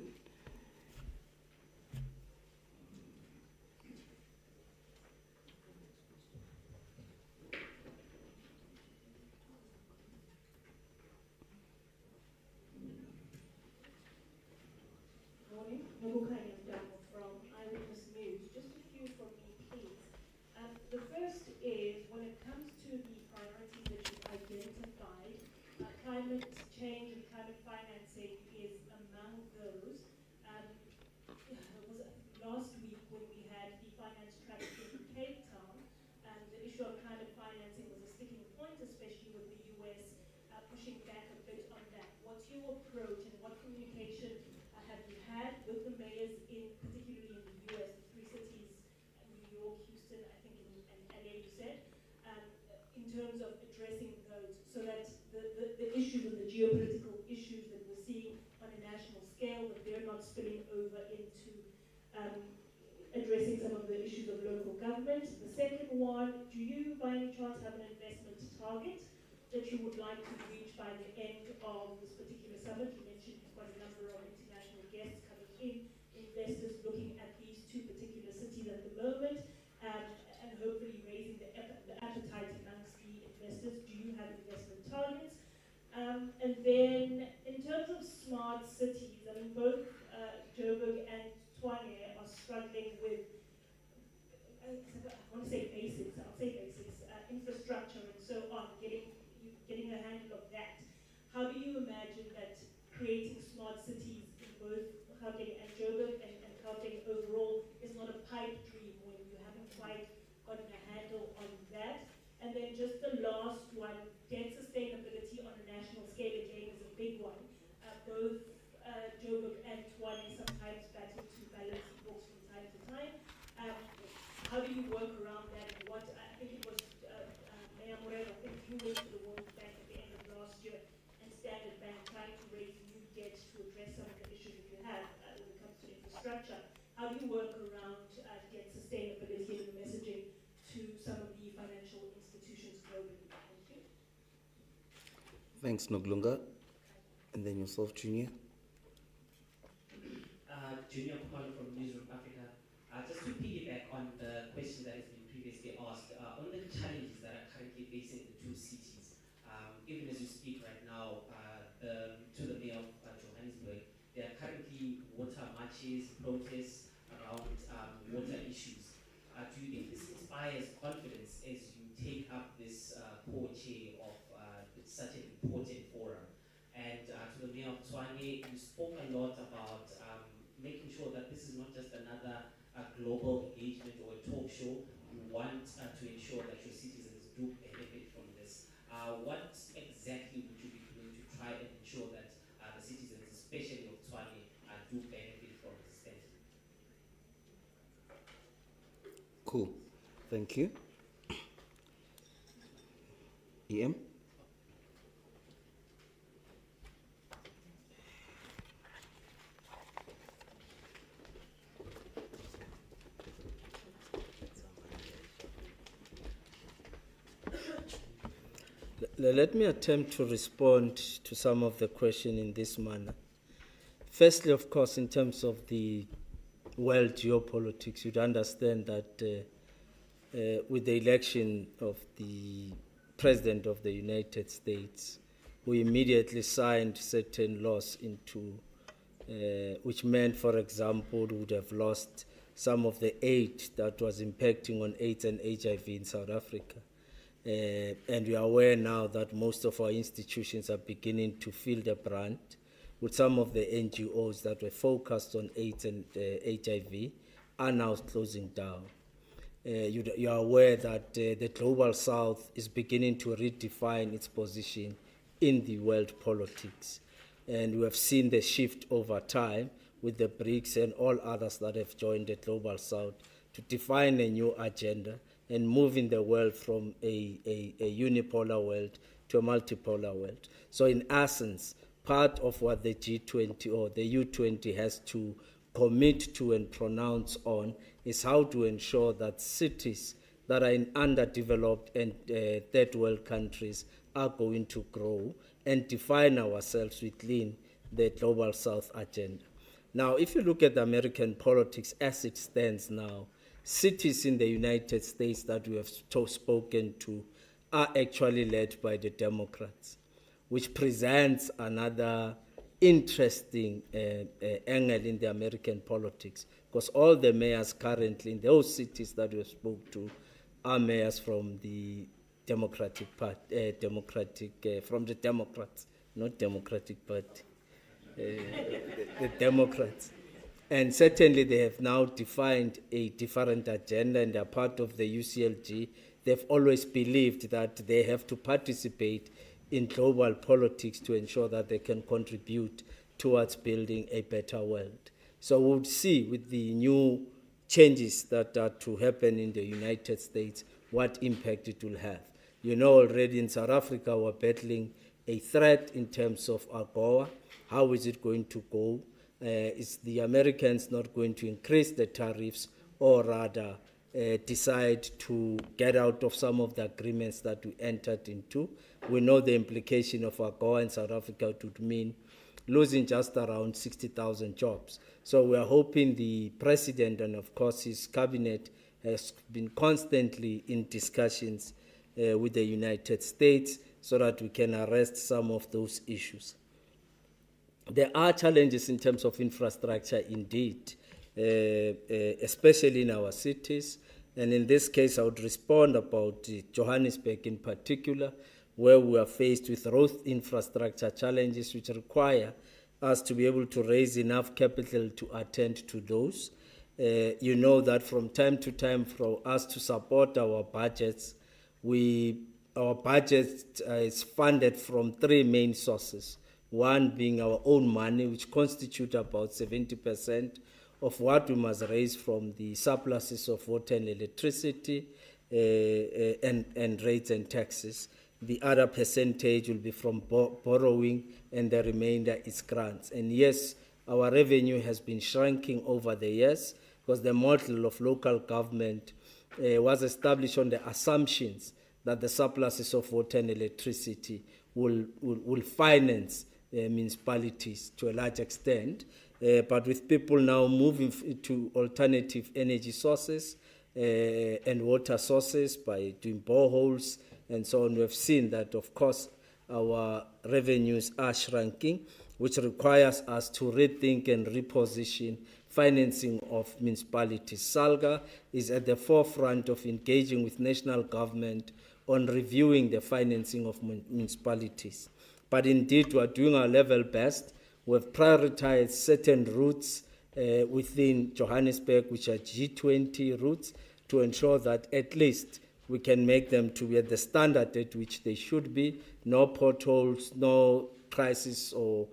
Morning. Nobukani Mdamo from Eyewitness News. Just a few from me, please. The first is, when it comes to the priorities that you've identified, climate change and climate financing is among those. It was last week when we had the finance track in Cape Town, and the issue of climate financing was a sticking point, especially with the US pushing back a bit on that. What's your approach and what communication have you had with the mayors, particularly in the US, the three cities, New York, Houston, I think, and LA, you said, in terms of addressing those, so that the issues and the geopolitical issues that we're seeing on a national scale, that they're not spilling over into addressing some of the issues of local government? The second one, do you by any chance have an investment target that you would like to reach by the end of this particular summit? You mentioned quite a number of international guests coming in, investors looking at these two particular cities at the moment, and hopefully raising the appetite amongst the investors. Do you have investment targets? And then in terms of smart cities, I mean, both Joburg and Tshwane are struggling with, I want to say basics, infrastructure and so on, getting a handle of that. How do you imagine that creating smart cities in both Gauteng and Joburg and Gauteng overall is not a pipe dream when you haven't quite gotten a handle on that? And then just the last one, debt sustainability on a national scale again is a big one. Both Joburg and Tshwane sometimes battle to balance the books from time to time. How do you work around that? And what, I think it was Mayor Moreno, I think you went to the World Bank at the end of last year and Standard Bank trying to raise new debt to address some of the issues that you have when it comes to infrastructure. How do you work around debt sustainability and the messaging to some of the financial institutions globally? Thank you. Thanks, Noglunga. And then yourself, Junior. Junior Kumalo from Newsroom Africa. Just to piggyback on the question that has been previously asked, on the challenges that are currently facing the two cities, even as you speak right now, to the mayor of Johannesburg, there are currently water marches, protests around water issues. Do you think this inspires confidence as you take up this co-chair of such an important forum? And to the mayor of Tshwane, you spoke a lot about making sure that this is not just another global engagement or a talk show. You want to ensure that your citizens do benefit from this. What exactly would you be doing to try and ensure that the citizens, especially of Tshwane, do benefit from this? Thank you. Cool. Thank you. EM? Let me attempt to respond to some of the question in this manner. Firstly, of course, in terms of the world geopolitics, you'd understand that with the election of the President of the United States, we immediately signed certain laws into, which meant, for example, we would have lost some of the aid that was impacting on AIDS and HIV in South Africa. And we are aware now that most of our institutions are beginning to feel the brunt, with some of the NGOs that were focused on AIDS and HIV are now closing down. You are aware that the Global South is beginning to redefine its position in the world politics. And we have seen the shift over time, with the BRICS and all others that have joined the Global South to define a new agenda and moving the world from a unipolar world to a multipolar world. So in essence, part of what the G20 or the U20 has to commit to and pronounce on is how to ensure that cities that are in underdeveloped and third world countries are going to grow and define ourselves within the Global South agenda. Now, if you look at the American politics as it stands now, cities in the United States that we have spoken to are actually led by the Democrats, which presents another interesting angle in the American politics, because all the mayors currently in those cities that we spoke to are mayors from the Democratic Party, from the Democrats, not Democratic Party, the Democrats. And certainly they have now defined a different agenda and are part of the UCLG. They've always believed that they have to participate in global politics to ensure that they can contribute towards building a better world. So we'll see with the new changes that are to happen in the United States, what impact it will have. You know, already in South Africa, we're battling a threat in terms of AGOA. How is it going to go? Is the Americans not going to increase the tariffs or rather decide to get out of some of the agreements that we entered into? We know the implication of AGOA in South Africa would mean losing just around 60,000 jobs. So we are hoping the president and of course his cabinet has been constantly in discussions with the United States so that we can arrest some of those issues. There are challenges in terms of infrastructure indeed, especially in our cities. And in this case, I would respond about Johannesburg in particular, where we are faced with road infrastructure challenges which require us to be able to raise enough capital to attend to those. You know that from time to time for us to support our budgets, our budget is funded from three main sources. One being our own money, which constitute about 70% of what we must raise from the surpluses of water and electricity and rates and taxes. The other percentage will be from borrowing, and the remainder is grants. And yes, our revenue has been shrinking over the years because the model of local government was established on the assumptions that the surpluses of water and electricity will finance municipalities to a large extent. But with people now moving to alternative energy sources and water sources by doing boreholes and so on, we have seen that, of course, our revenues are shrinking, which requires us to rethink and reposition financing of municipalities. SALGA is at the forefront of engaging with national government on reviewing the financing of municipalities. But indeed, we are doing our level best. We have prioritized certain routes within Johannesburg, which are G20 routes, to ensure that at least we can make them to be at the standard at which they should be. No potholes, no crisis or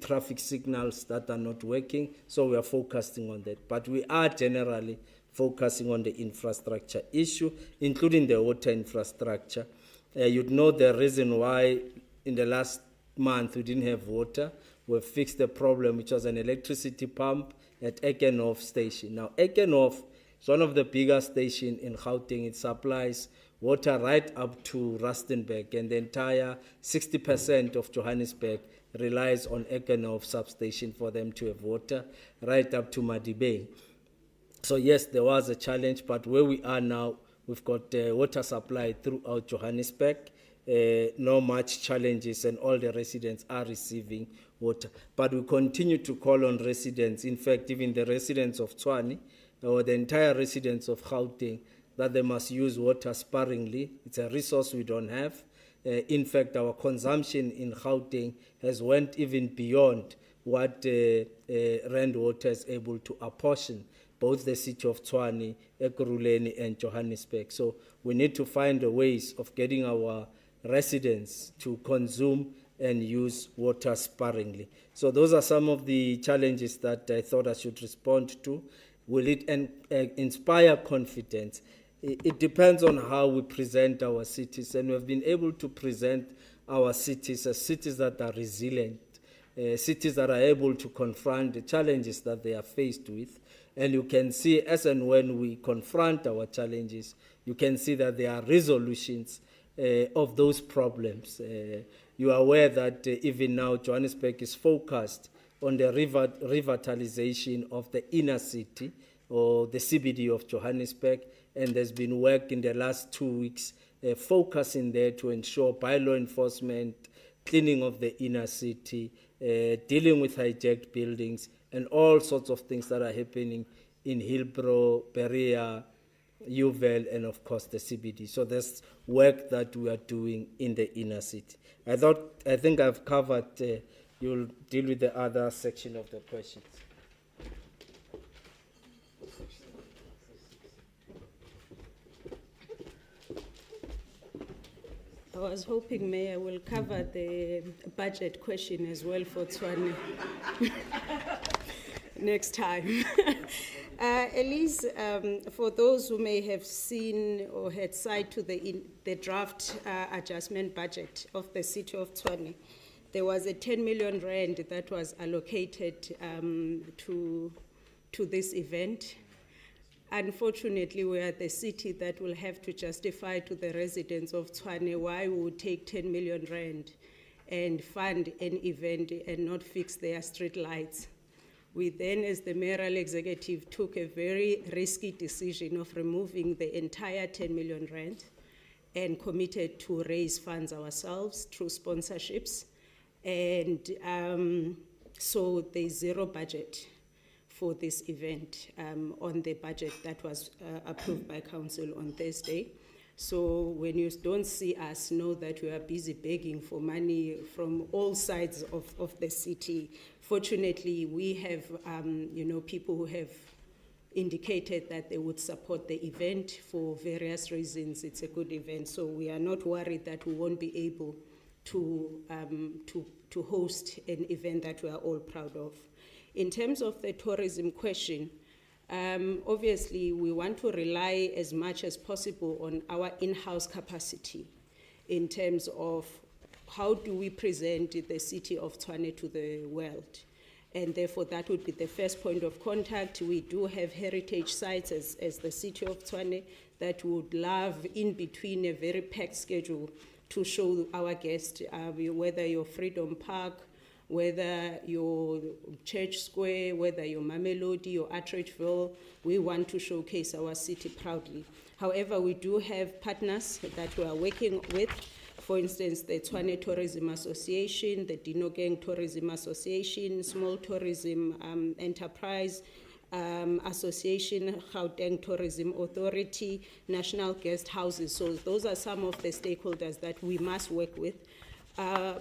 traffic signals that are not working. So we are focusing on that. But we are generally focusing on the infrastructure issue, including the water infrastructure. You'd know the reason why in the last month we didn't have water. We fixed the problem, which was an electricity pump at Ekenhof station. Now, Ekenhof is one of the biggest stations in Gauteng. It supplies water right up to Rustenburg, and the entire 60% of Johannesburg relies on Ekenhof substation for them to have water right up to Madibeng. So yes, there was a challenge, but where we are now, we've got water supply throughout Johannesburg. No much challenges, and all the residents are receiving water. But we continue to call on residents, in fact, even the residents of Tshwane, or the entire residents of Gauteng, that they must use water sparingly. It's a resource we don't have. In fact, our consumption in Gauteng has went even beyond what Rand Water is able to apportion, both the city of Tshwane, Ekurhuleni, and Johannesburg. So we need to find ways of getting our residents to consume and use water sparingly. So those are some of the challenges that I thought I should respond to. Will it inspire confidence? It depends on how we present our cities, and we've been able to present our cities as cities that are resilient, cities that are able to confront the challenges that they are faced with. And you can see, as and when we confront our challenges, you can see that there are resolutions of those problems. You are aware that even now Johannesburg is focused on the revitalization of the inner city, or the CBD of Johannesburg, and there's been work in the last 2 weeks focusing there to ensure bylaw enforcement, cleaning of the inner city, dealing with hijacked buildings, and all sorts of things that are happening in Hillbrow, Berea, Uval, and of course the CBD. So there's work that we are doing in the inner city. I think I've covered, you'll deal with the other section of the questions. I was hoping Mayor will cover the budget question as well for Tshwane next time. Elise, for those who may have seen or had sight to the draft adjustment budget of the city of Tshwane, there was a 10 million rand that was allocated to this event. Unfortunately, we are the city that will have to justify to the residents of Tshwane why we would take 10 million rand and fund an event and not fix their street lights. We then, as the mayoral executive, took a very risky decision of removing the entire 10 million rand and committed to raise funds ourselves through sponsorships. And so there's zero budget for this event on the budget that was approved by council on Thursday. So when you don't see us, know that we are busy begging for money from all sides of the city. Fortunately, we have people who have indicated that they would support the event for various reasons. It's a good event, so we are not worried that we won't be able to host an event that we are all proud of. In terms of the tourism question, obviously we want to rely as much as possible on our in-house capacity in terms of how do we present the city of Tshwane to the world. And therefore that would be the first point of contact. We do have heritage sites as the city of Tshwane that would love in between a very packed schedule to show our guests, whether you're Freedom Park, whether you're Church Square, whether you're Mamelodi or Atteridgeville, we want to showcase our city proudly. However, we do have partners that we are working with. For instance, the Tshwane Tourism Association, the Dinogang Tourism Association, Small Tourism Enterprise Association, Gauteng Tourism Authority, National Guest Houses. So those are some of the stakeholders that we must work with.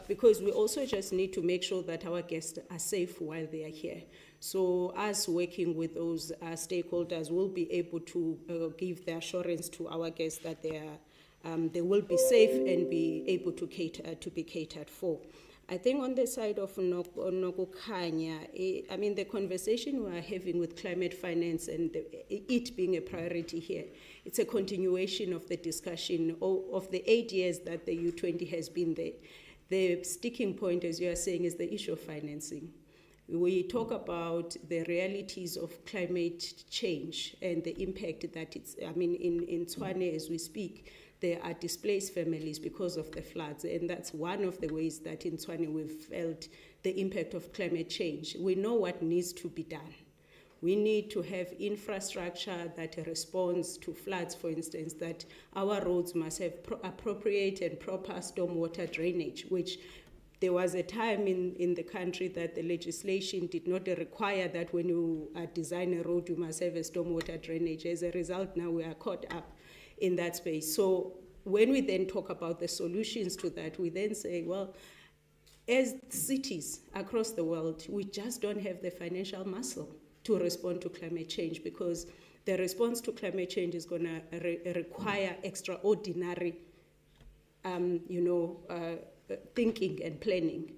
Because we also just need to make sure that our guests are safe while they are here. So us working with those stakeholders will be able to give the assurance to our guests that they will be safe and be able to be catered for. I think on the side of Nokukanya, the conversation we are having with climate finance and it being a priority here, it's a continuation of the discussion of the 8 years that the U20 has been there. The sticking point, as you are saying, is the issue of financing. We talk about the realities of climate change and the impact that it's, in Tshwane as we speak, there are displaced families because of the floods, and that's one of the ways that in Tshwane we've felt the impact of climate change. We know what needs to be done. We need to have infrastructure that responds to floods, for instance, that our roads must have appropriate and proper stormwater drainage, which there was a time in the country that the legislation did not require that when you design a road, you must have a stormwater drainage. As a result, now we are caught up in that space. So when we then talk about the solutions to that, we then say, well, as cities across the world, we just don't have the financial muscle to respond to climate change, because the response to climate change is going to require extraordinary thinking and planning.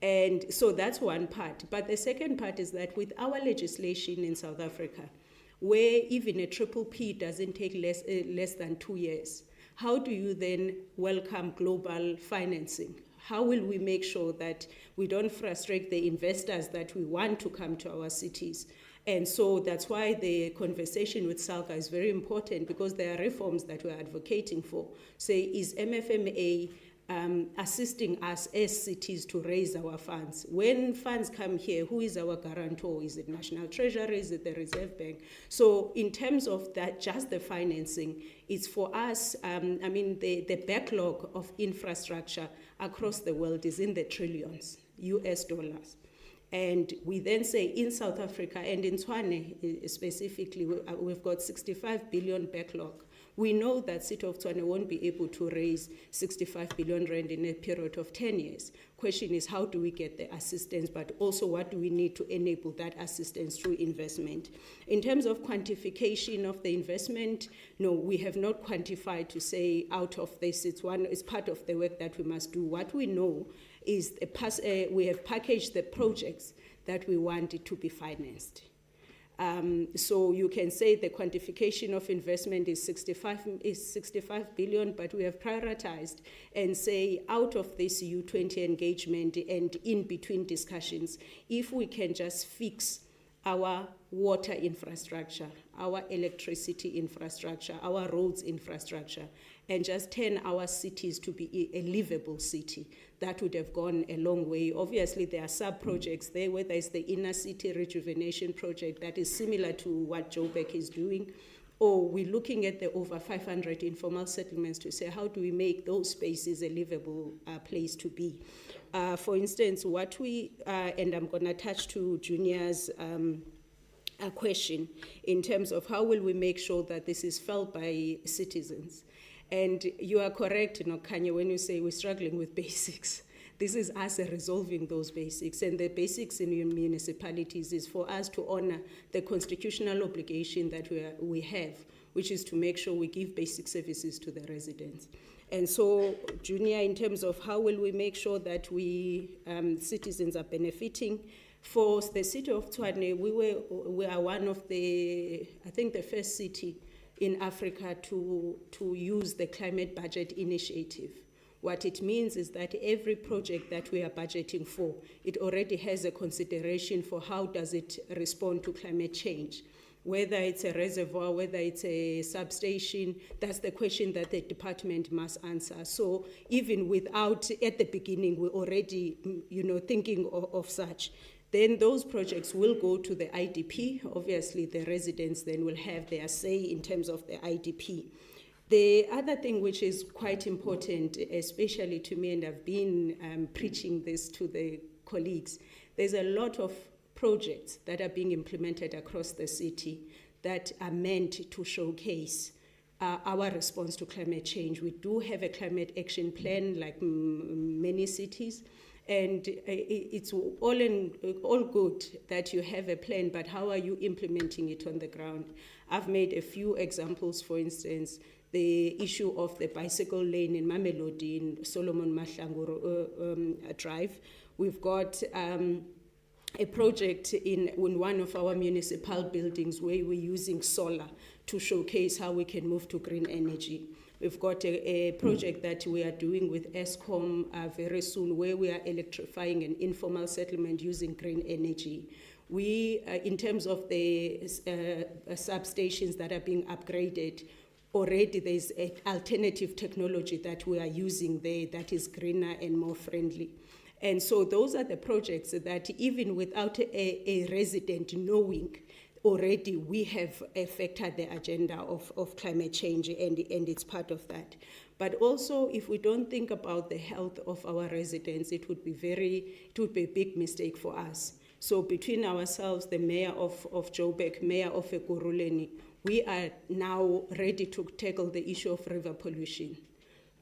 And so that's one part. But the second part is that with our legislation in South Africa, where even a triple P doesn't take less than 2 years, how do you then welcome global financing? How will we make sure that we don't frustrate the investors that we want to come to our cities? And so that's why the conversation with SALGA is very important, because there are reforms that we're advocating for. Say, is MFMA assisting us as cities to raise our funds? When funds come here, who is our guarantor? Is it National Treasury? Is it the Reserve Bank? So in terms of that, just the financing, it's for us, the backlog of infrastructure across the world is in the trillions, US dollars. And we then say in South Africa and in Tshwane specifically, we've got 65 billion backlog. We know that City of Tshwane won't be able to raise 65 billion rand in a period of 10 years. Question is, how do we get the assistance, but also what do we need to enable that assistance through investment? In terms of quantification of the investment, no, we have not quantified to say out of this, it's part of the work that we must do. What we know is we have packaged the projects that we want it to be financed. So you can say the quantification of investment is 65 billion, but we have prioritized and say out of this U20 engagement and in between discussions, if we can just fix our water infrastructure, our electricity infrastructure, our roads infrastructure, and just turn our cities to be a livable city, that would have gone a long way. Obviously, there are sub-projects there, whether it's the inner city rejuvenation project that is similar to what Joburg is doing, or we're looking at the over 500 informal settlements to say, how do we make those spaces a livable place to be? For instance, what we, and I'm going to touch to Junior's question in terms of how will we make sure that this is felt by citizens. And you are correct, Kanye, when you say we're struggling with basics. This is us resolving those basics. And the basics in your municipalities is for us to honor the constitutional obligation that we have, which is to make sure we give basic services to the residents. And so, Junior, in terms of how will we make sure that we citizens are benefiting, for the city of Tshwane, we are one of the, I think the first city in Africa to use the climate budget initiative. What it means is that every project that we are budgeting for, it already has a consideration for how does it respond to climate change. Whether it's a reservoir, whether it's a substation, that's the question that the department must answer. So even without, at the beginning, we're already thinking of such. Then those projects will go to the IDP. Obviously, the residents then will have their say in terms of the IDP. The other thing which is quite important, especially to me, and I've been preaching this to the colleagues, there's a lot of projects that are being implemented across the city that are meant to showcase our response to climate change. We do have a climate action plan like many cities. And it's all good that you have a plan, but how are you implementing it on the ground? I've made a few examples. For instance, the issue of the bicycle lane in Mamelodi in Solomon Mahlangu Drive. We've got a project in one of our municipal buildings where we're using solar to showcase how we can move to green energy. We've got a project that we are doing with Eskom very soon where we are electrifying an informal settlement using green energy. We, in terms of the substations that are being upgraded, already there's an alternative technology that we are using there that is greener and more friendly. And so those are the projects that even without a resident knowing, already we have affected the agenda of climate change, and it's part of that. But also, if we don't think about the health of our residents, it would be a big mistake for us. So between ourselves, the mayor of Joburg, mayor of Ekurhuleni, we are now ready to tackle the issue of river pollution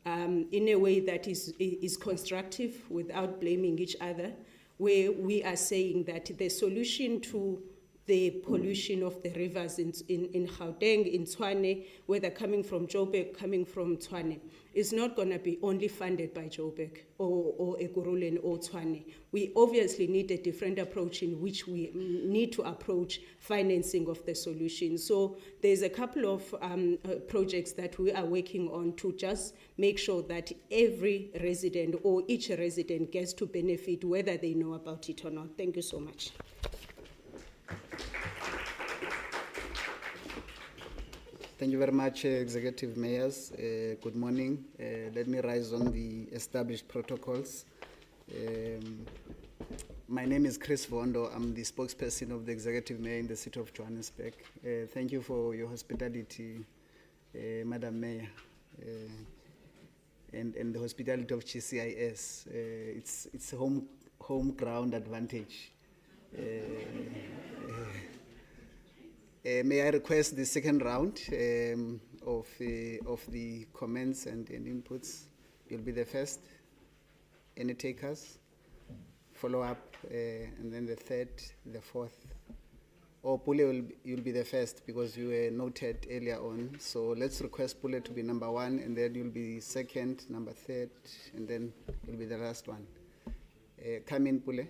in a way that is constructive without blaming each other, where we are saying that the solution to the pollution of the rivers in Gauteng, in Tshwane, whether coming from Joburg, coming from Tshwane, is not going to be only funded by Joburg or Ekurhuleni or Tshwane. We obviously need a different approach in which we need to approach financing of the solution. So there's a couple of projects that we are working on to just make sure that every resident or each resident gets to benefit whether they know about it or not. Thank you so much. Thank you very much, Executive Mayors. Good morning. Let me rise on the established protocols. My name is Chris Vondo. I'm the spokesperson of the Executive Mayor in the City of Johannesburg. Thank you for your hospitality, Madam Mayor, and the hospitality of GCIS. It's a home ground advantage. May I request the second round of the comments and inputs? You'll be the first. Any takers? Follow up, and then the third, the fourth. Or Pule, you'll be the first because you were noted earlier on. So let's request Pule to be number one, and then you'll be second, number third, and then you'll be the last one. Come in, Pule.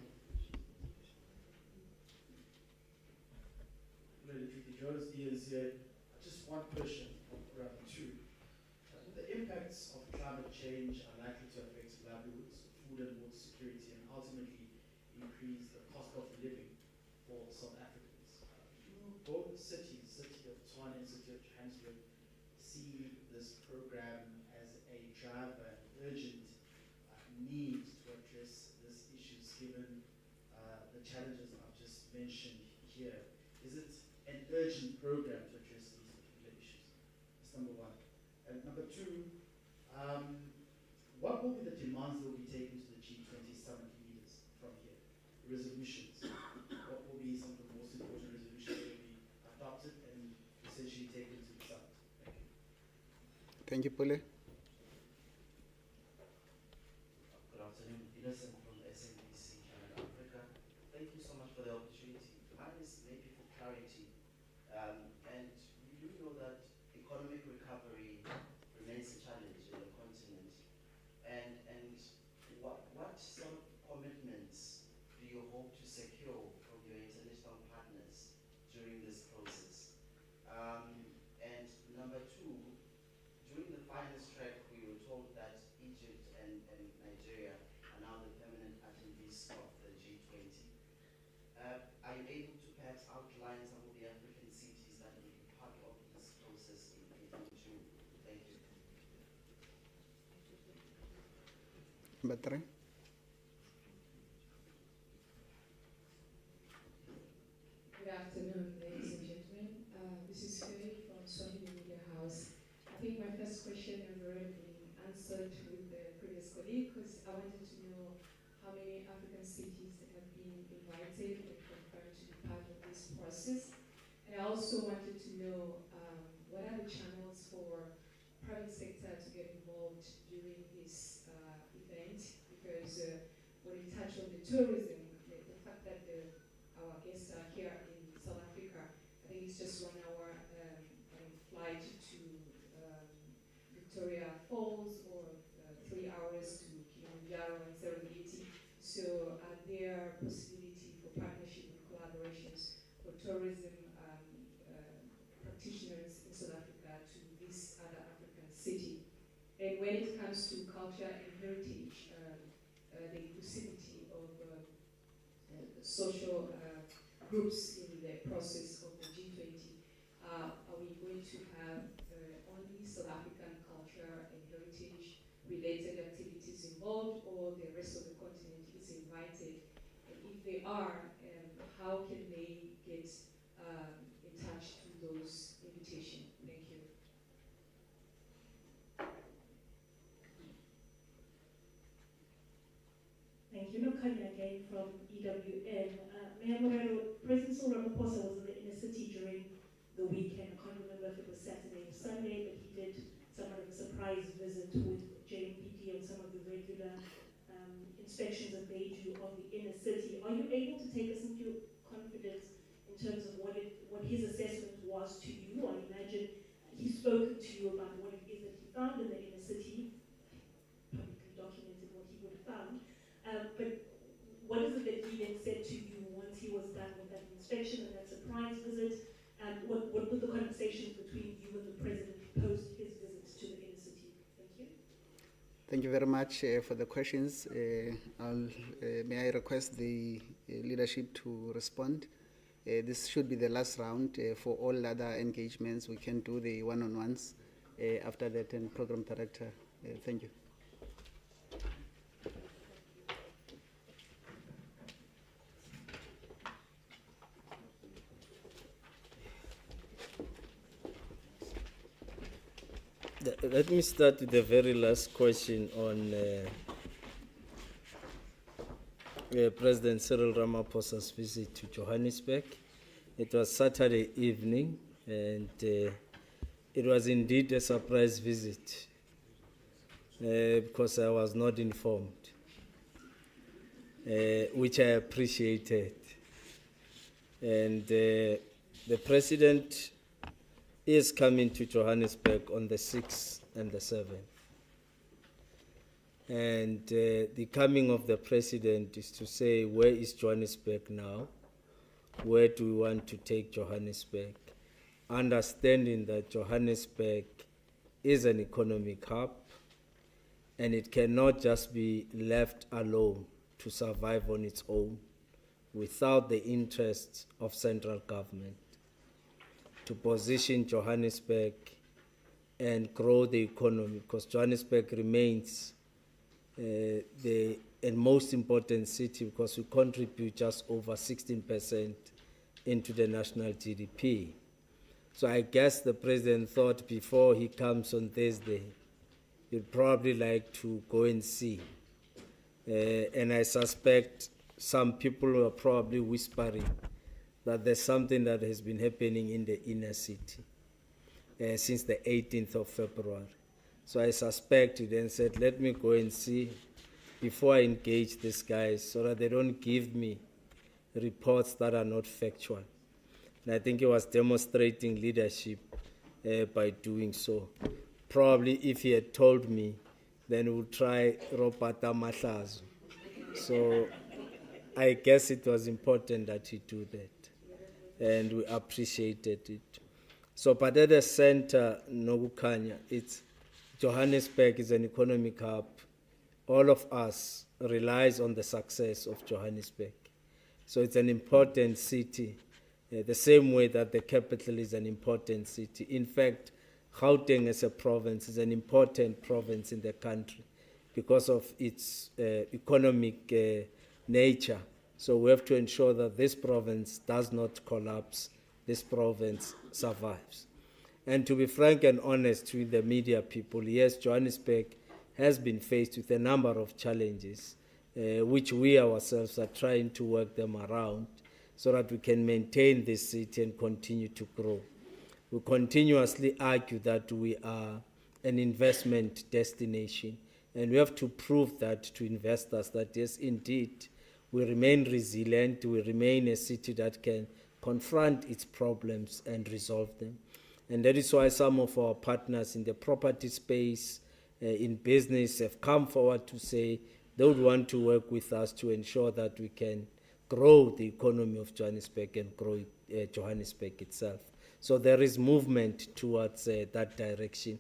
Just one question, or rather two. The impacts of climate change are likely to affect livelihoods, food and water security, and ultimately increase the cost of living for South Africans. Do both cities, City of Tshwane and City of Johannesburg, see this program as a driver and urgent need to address these issues given the challenges I've just mentioned here? Is it an urgent program to address these particular issues? That's number one. And number two, what will be the demands that will be taken to the G20 summit leaders from here? Resolutions. What will be some of the most important resolutions that will be adopted and essentially taken to the summit? Thank you. Thank you, Pule. Good afternoon. Innocent from SNBC Channel Africa. Thank you so much for the opportunity. Mine is maybe for clarity. And we do know that economic recovery remains a challenge in the continent. And what sort of commitments do you hope to secure from your international partners during this process? And number two, during the finance track, we were told that Egypt and Nigeria are now the permanent attendees of the G20. Are you able to perhaps outline some of the African cities that will be part of this process in June? Thank you. Number three. Good afternoon, ladies and gentlemen. This is Faye from Swahili Media House. I think my first question has already been answered with the previous colleague, because I wanted to know how many African cities that have been invited and confirmed to be part of this process. And I also wanted to know what are the channels for private sector to get involved during this event, because when we touch on the tourism, the fact that our guests are here in South Africa, I think it's just 1 hour flight to Victoria Falls, or 3 hours to Kilimanjaro and Serengeti. So are there possibility for partnership and collaborations for tourism practitioners in South Africa to this other African city? And when it comes to culture and heritage, the inclusivity of social groups in the process of the G20, are we going to have only South African culture and heritage related activities involved, or the rest of the continent is invited? And if they are, how can they get in touch to those invitations? Thank you. Thank you. Nokanya again from EWN. Mayor Morero, President Cyril Ramaphosa was in the inner city during the weekend. I can't remember if it was Saturday or Sunday, but he did somewhat of a surprise visit with JMPD on some of the regular inspections that they do of the inner city. Are you able to take us into confidence in terms of what his assessment was to you. I imagine he's spoken to you about what it is that he found in the inner city, publicly documented what he would have found. But what is it that he then said to you once he was done with that inspection and that surprise visit? What were the conversations between you and the president post his visit to the inner city? Thank you. Thank you very much for the questions. May I request the leadership to respond? This should be the last round. For all other engagements, we can do the one-on-ones after that, and Program Director. Thank you. Let me start with the very last question on President Cyril Ramaphosa's visit to Johannesburg. It was Saturday evening, and it was indeed a surprise visit because I was not informed, which I appreciated. And the President is coming to Johannesburg on the 6th and the 7th. And the coming of the President is to say, where is Johannesburg now? Where do we want to take Johannesburg? Understanding that Johannesburg is an economic hub, and it cannot just be left alone to survive on its own without the interests of central government, to position Johannesburg and grow the economy, because Johannesburg remains the most important city, because we contribute just over 16% into the national GDP. So I guess the president thought before he comes on Thursday, he'd probably like to go and see. And I suspect some people are probably whispering that there's something that has been happening in the inner city since the 18th of February. So I suspect he then said, let me go and see before I engage these guys so that they don't give me reports that are not factual. And I think he was demonstrating leadership by doing so. Probably if he had told me, then we would try Ropata Mahlazo. So I guess it was important that he do that, and we appreciated it. So, but at the center, Nogukanya, it's Johannesburg is an economic hub. All of us relies on the success of Johannesburg. So it's an important city, the same way that the capital is an important city. In fact, Gauteng as a province is an important province in the country because of its economic nature. So we have to ensure that this province does not collapse, this province survives. And to be frank and honest with the media people, yes, Johannesburg has been faced with a number of challenges, which we ourselves are trying to work them around so that we can maintain this city and continue to grow. We continuously argue that we are an investment destination, and we have to prove that to investors that yes, indeed, we remain resilient, we remain a city that can confront its problems and resolve them. And that is why some of our partners in the property space, in business, have come forward to say they would want to work with us to ensure that we can grow the economy of Johannesburg and grow Johannesburg itself. So there is movement towards that direction.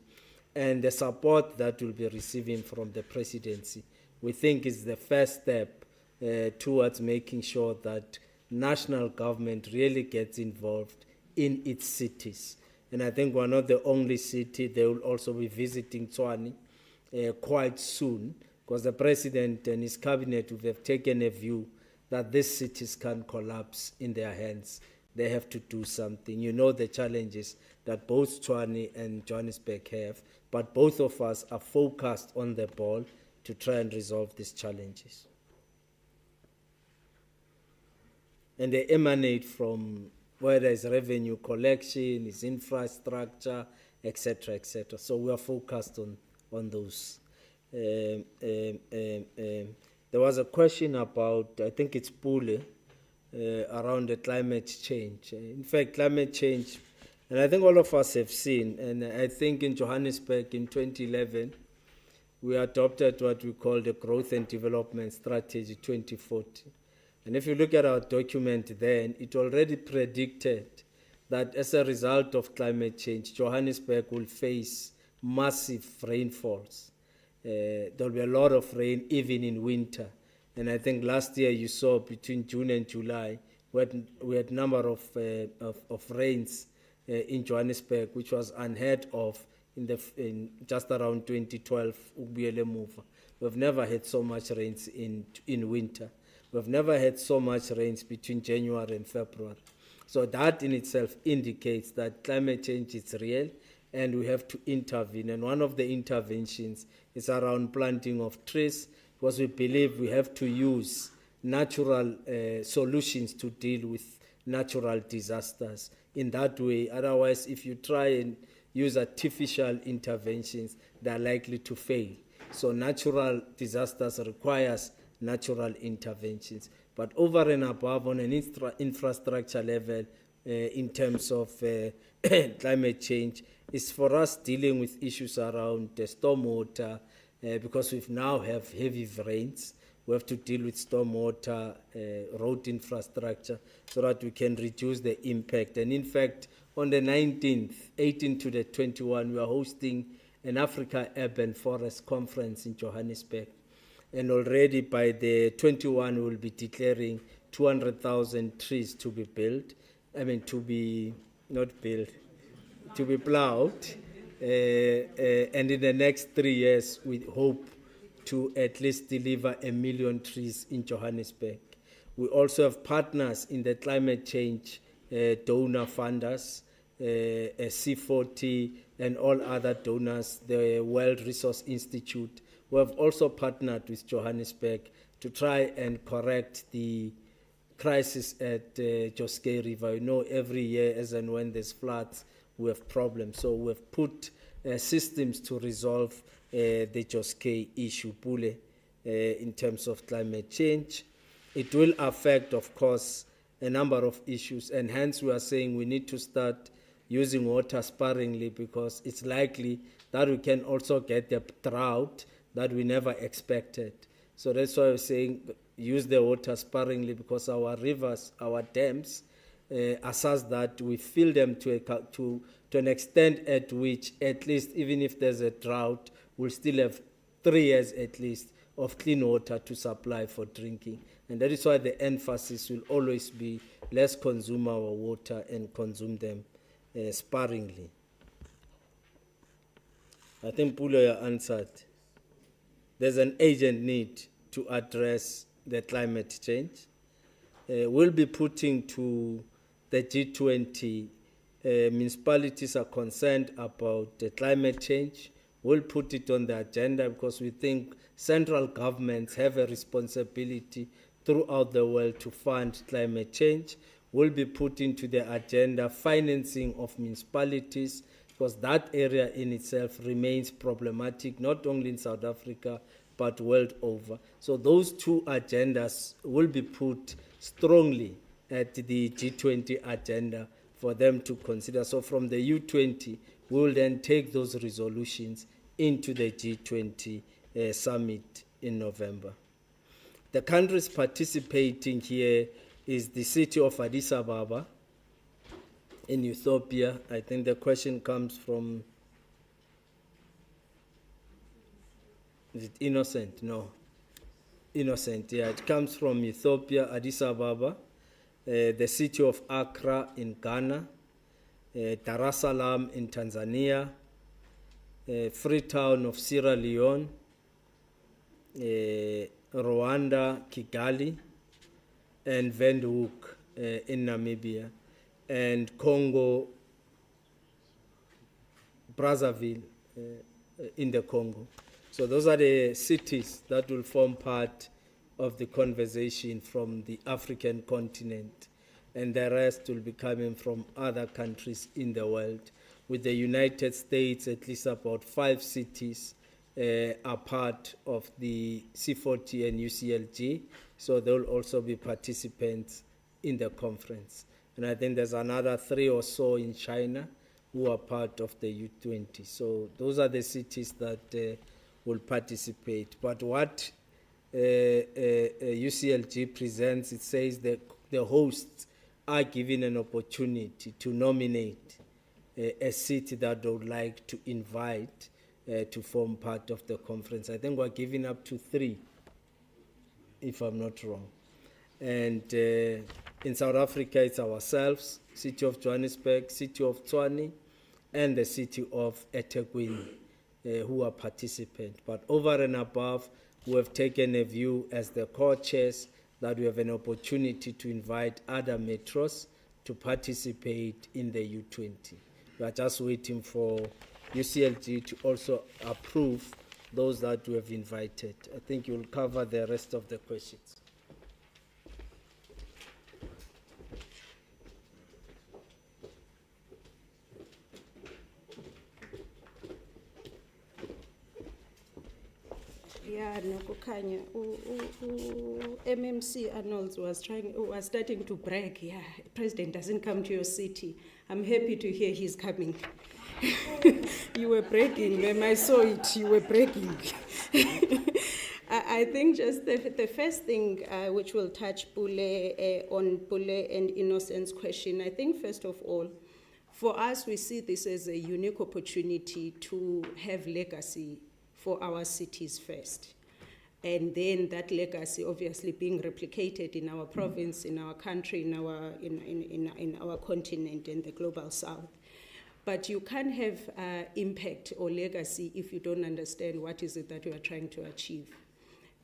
And the support that we'll be receiving from the presidency, we think is the first step towards making sure that national government really gets involved in its cities. And I think we're not the only city. They will also be visiting Tshwane quite soon, because the president and his cabinet have taken a view that these cities can collapse in their hands. They have to do something. You know the challenges that both Tshwane and Johannesburg have, but both of us are focused on the ball to try and resolve these challenges. And they emanate from whether it's revenue collection, it's infrastructure, etc., etc. So we are focused on those. There was a question about, I think it's Pule, around the climate change. In fact, climate change, and I think all of us have seen, and I think in Johannesburg in 2011, we adopted what we call the Growth and Development Strategy 2040. And if you look at our document then, it already predicted that as a result of climate change, Johannesburg will face massive rainfalls. There'll be a lot of rain even in winter. And I think last year you saw between June and July, we had number of rains in Johannesburg, which was unheard of in just around 2012. We've never had so much rains in winter. We've never had so much rains between January and February. So that in itself indicates that climate change is real and we have to intervene. And one of the interventions is around planting of trees, because we believe we have to use natural solutions to deal with natural disasters in that way. Otherwise, if you try and use artificial interventions, they're likely to fail. So natural disasters requires natural interventions. But over and above on an infrastructure level, in terms of climate change, is for us dealing with issues around the stormwater, because we now have heavy rains. We have to deal with stormwater, road infrastructure, so that we can reduce the impact. And in fact, on the 19th, 18 to the 21, we are hosting an Africa Urban Forest Conference in Johannesburg. And already by the 21, we will be declaring 200,000 trees to be built. To be plowed. And in the next 3 years, we hope to at least deliver 1 million trees in Johannesburg. We also have partners in the climate change donor funders, C40 and all other donors, the World Resource Institute. We have also partnered with Johannesburg to try and correct the crisis at Joskei River. You know, every year, as and when there's floods, we have problems. So we have put systems to resolve the Joskei issue, Pule, in terms of climate change. It will affect, of course, a number of issues, and hence we are saying we need to start using water sparingly, because it's likely that we can also get the drought that we never expected. So that's why we're saying use the water sparingly, because our rivers, our dams, are such that we fill them to an extent at which, at least even if there's a drought, we'll still have 3 years at least of clean water to supply for drinking. And that is why the emphasis will always be let's consume our water and consume them sparingly. I think Pulo answered. There's an urgent need to address the climate change. We'll be putting to the G20, municipalities are concerned about the climate change. We'll put it on the agenda because we think central governments have a responsibility throughout the world to fund climate change. We'll be putting to the agenda financing of municipalities, because that area in itself remains problematic, not only in South Africa, but world over. So those two agendas will be put strongly at the G20 agenda for them to consider. So from the U20, we will then take those resolutions into the G20 summit in November. The countries participating here is the city of Addis Ababa in Ethiopia. I think the question comes from, is it Innocent? No. Innocent, yeah. It comes from Ethiopia, Addis Ababa, the city of Accra in Ghana, Dar es Salaam in Tanzania, Freetown of Sierra Leone, Rwanda, Kigali, and Windhoek in Namibia, and Congo, Brazzaville in the Congo. So those are the cities that will form part of the conversation from the African continent, and the rest will be coming from other countries in the world. With the United States, at least about 5 cities are part of the C40 and UCLG, so there will also be participants in the conference. And I think there's another 3 or so in China who are part of the U20. So those are the cities that will participate. But what UCLG presents, it says that the hosts are given an opportunity to nominate a city that they would like to invite to form part of the conference. I think we're giving up to 3, if I'm not wrong. And in South Africa, it's ourselves, City of Johannesburg, City of Tshwane, and the City of eThekwini who are participants. But over and above, we have taken a view as the co-chairs that we have an opportunity to invite other metros to participate in the U20. We are just waiting for UCLG to also approve those that we have invited. I think you'll cover the rest of the questions. Yeah, Nokukanya, MMC Arnold was starting to brag. Yeah, President doesn't come to your city. I'm happy to hear he's coming. You were bragging, ma'am. I saw it. You were bragging. I think just the first thing which will touch Pule on Pule and Innocent's question. I think first of all, for us, we see this as a unique opportunity to have legacy for our cities first. And then that legacy obviously being replicated in our province, in our country, in our continent, and the global south. But you can't have impact or legacy if you don't understand what is it that you are trying to achieve.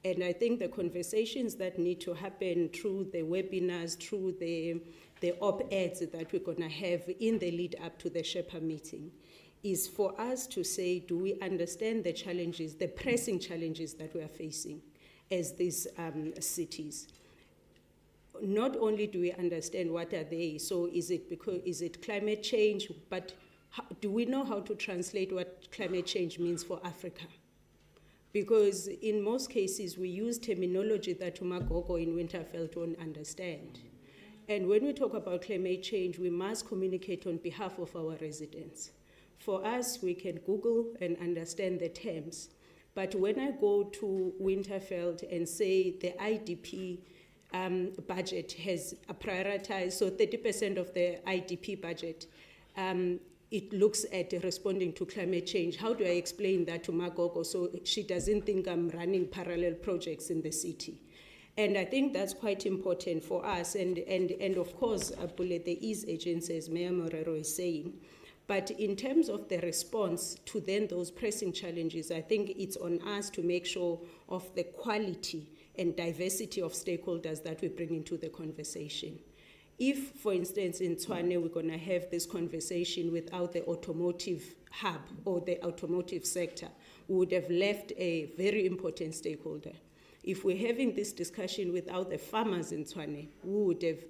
And I think the conversations that need to happen through the webinars, through the op-eds that we're going to have in the lead up to the Sherpa meeting, is for us to say, do we understand the challenges, the pressing challenges that we are facing as these cities? Not only do we understand what are they, so is it climate change, but do we know how to translate what climate change means for Africa? Because in most cases, we use terminology that Umagogo in Winterfeld won't understand. And when we talk about climate change, we must communicate on behalf of our residents. For us, we can Google and understand the terms. But when I go to Winterfeld and say the IDP budget has prioritized, so 30% of the IDP budget, it looks at responding to climate change. How do I explain that to Magogo so she doesn't think I'm running parallel projects in the city? And I think that's quite important for us. And of course, Apule, there is agencies, as Mayor Morero is saying. But in terms of the response to then those pressing challenges, I think it's on us to make sure of the quality and diversity of stakeholders that we bring into the conversation. If, for instance, in Tshwane, we're going to have this conversation without the automotive hub or the automotive sector, we would have left a very important stakeholder. If we're having this discussion without the farmers in Tshwane, we would have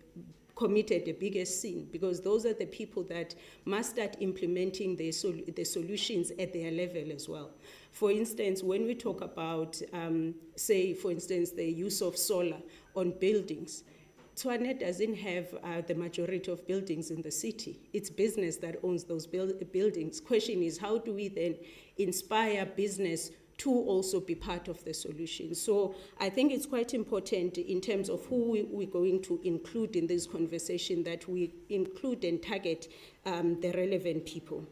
committed the biggest sin, because those are the people that must start implementing the solutions at their level as well. For instance, when we talk about, say, for instance, the use of solar on buildings, Tshwane doesn't have the majority of buildings in the city. It's business that owns those buildings. Question is, how do we then inspire business to also be part of the solution? So I think it's quite important in terms of who we're going to include in this conversation, that we include and target the relevant people.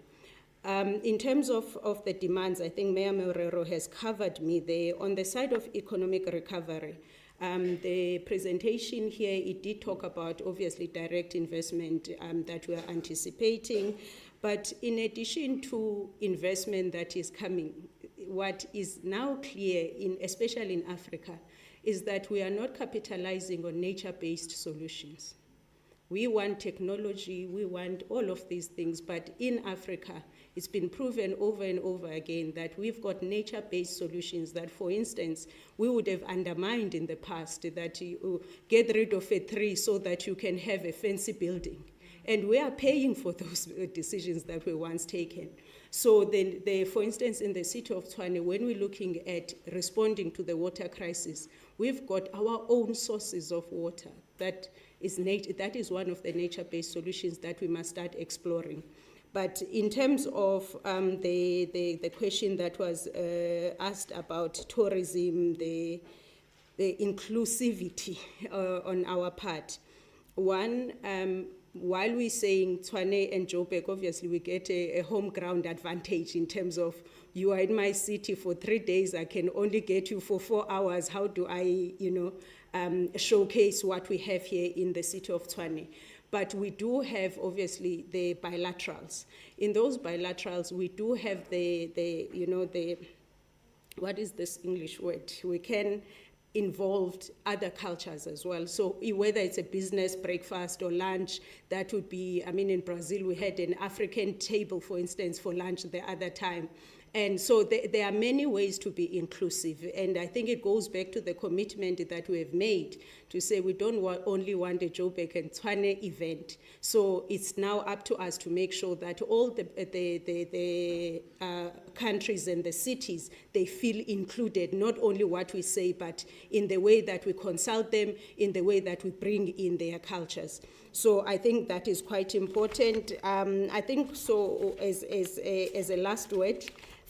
In terms of the demands, I think Mayor Morero has covered me there. On the side of economic recovery, the presentation here, it did talk about obviously direct investment that we are anticipating. But in addition to investment that is coming, what is now clear, especially in Africa, is that we are not capitalizing on nature-based solutions. We want technology, we want all of these things, but in Africa, it's been proven over and over again that we've got nature-based solutions that, for instance, we would have undermined in the past, that you get rid of a tree so that you can have a fancy building. And we are paying for those decisions that were once taken. So then, for instance, in the city of Tshwane, when we're looking at responding to the water crisis, we've got our own sources of water. That is one of the nature-based solutions that we must start exploring. But in terms of the question that was asked about tourism, the inclusivity on our part, one, while we're saying Tshwane and Joburg, obviously we get a home ground advantage in terms of you are in my city for 3 days, I can only get you for 4 hours. How do I, showcase what we have here in the city of Tshwane? But we do have, obviously, the bilaterals. In those bilaterals, we do have the what is this English word? We can involve other cultures as well. So whether it's a business breakfast or lunch, that would be, in Brazil, we had an African table, for instance, for lunch the other time. And so there are many ways to be inclusive. And I think it goes back to the commitment that we have made to say we don't only want a Joburg and Tshwane event. So it's now up to us to make sure that all the countries and the cities, they feel included, not only what we say, but in the way that we consult them, in the way that we bring in their cultures. So I think that is quite important. I think so as a last word,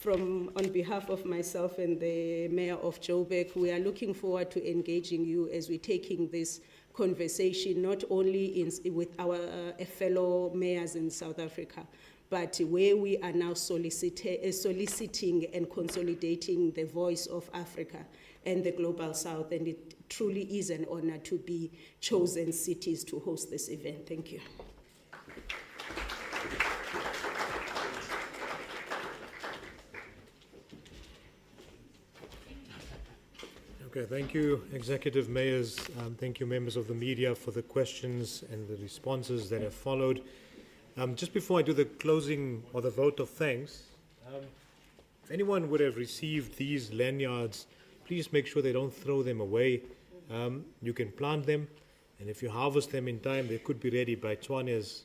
on behalf of myself and the Mayor of Joburg, we are looking forward to engaging you as we're taking this conversation, not only with our fellow mayors in South Africa, but where we are now soliciting and consolidating the voice of Africa and the Global South. And it truly is an honor to be chosen cities to host this event. Thank you. Okay, thank you, Executive Mayors. Thank you, members of the media, for the questions and the responses that have followed. Just before I do the closing or the vote of thanks, if anyone would have received these lanyards, please make sure they don't throw them away. You can plant them, and if you harvest them in time, they could be ready by Tshwane's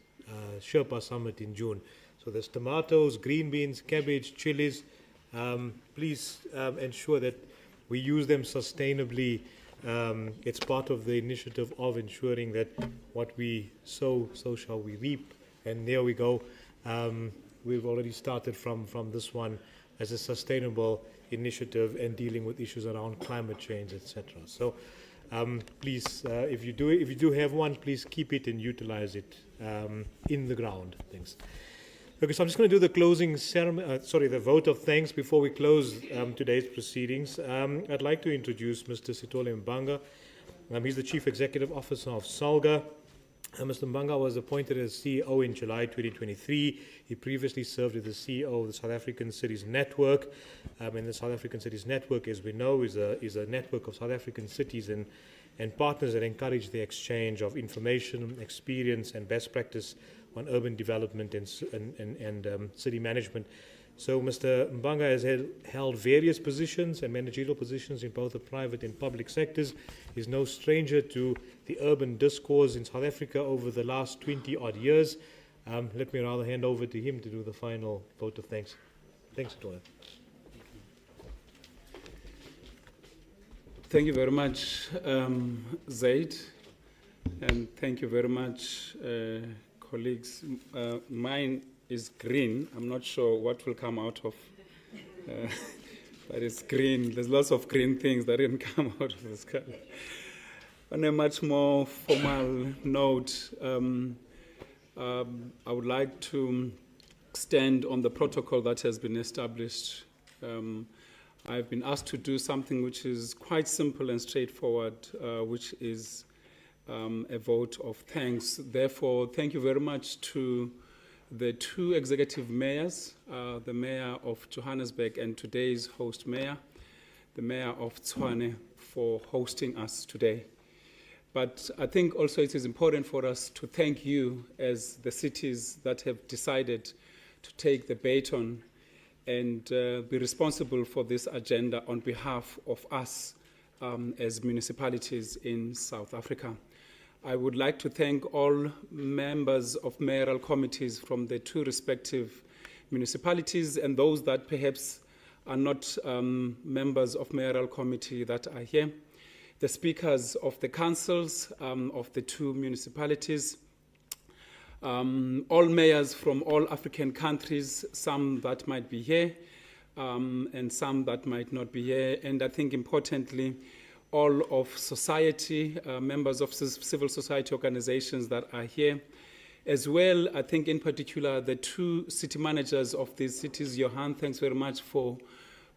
Sherpa Summit in June. So there's tomatoes, green beans, cabbage, chilies. Please ensure that we use them sustainably. It's part of the initiative of ensuring that what we sow, so shall we reap. And there we go. We've already started from this one as a sustainable initiative and dealing with issues around climate change, etc. So please, if you do have one, please keep it and utilize it in the ground. Thanks. Okay, so I'm just going to do the closing ceremony, the vote of thanks before we close today's proceedings. I'd like to introduce Mr. Sithole Mbanga. He's the Chief Executive Officer of SALGA. Mr. Mbanga was appointed as CEO in July 2023. He previously served as the CEO of the South African Cities Network. And the South African Cities Network, as we know, is a network of South African cities and partners that encourage the exchange of information, experience, and best practice on urban development and city management. So Mr. Mbanga has held various positions and managerial positions in both the private and public sectors. He's no stranger to the urban discourse in South Africa over the last 20-odd years. Let me rather hand over to him to do the final vote of thanks. Thanks, Sithole. Thank you very much, Zaid, and thank you very much, colleagues. Mine is green. I'm not sure what will come out of, but it's green. There's lots of green things that didn't come out of this color. On a much more formal note, I would like to stand on the protocol that has been established. I've been asked to do something which is quite simple and straightforward, which is a vote of thanks. Therefore, thank you very much to the two executive mayors, the mayor of Johannesburg and today's host mayor, the mayor of Tshwane, for hosting us today. But I think also it is important for us to thank you as the cities that have decided to take the baton and be responsible for this agenda on behalf of us as municipalities in South Africa. I would like to thank all members of mayoral committees from the two respective municipalities and those that perhaps are not members of mayoral committee that are here. the speakers of the councils of the two municipalities, all mayors from all African countries, some that might be here and some that might not be here, and I think importantly, all of society, members of civil society organizations that are here, as well, I think in particular, the two city managers of these cities. Johan, thanks very much for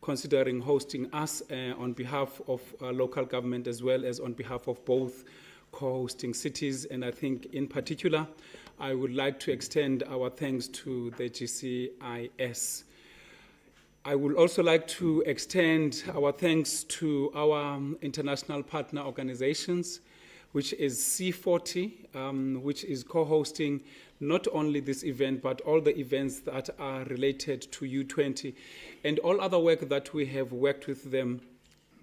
considering hosting us on behalf of local government as well as on behalf of both co-hosting cities. And I think in particular, I would like to extend our thanks to the GCIS. I would also like to extend our thanks to our international partner organizations, which is C40, which is co-hosting not only this event, but all the events that are related to U20 and all other work that we have worked with them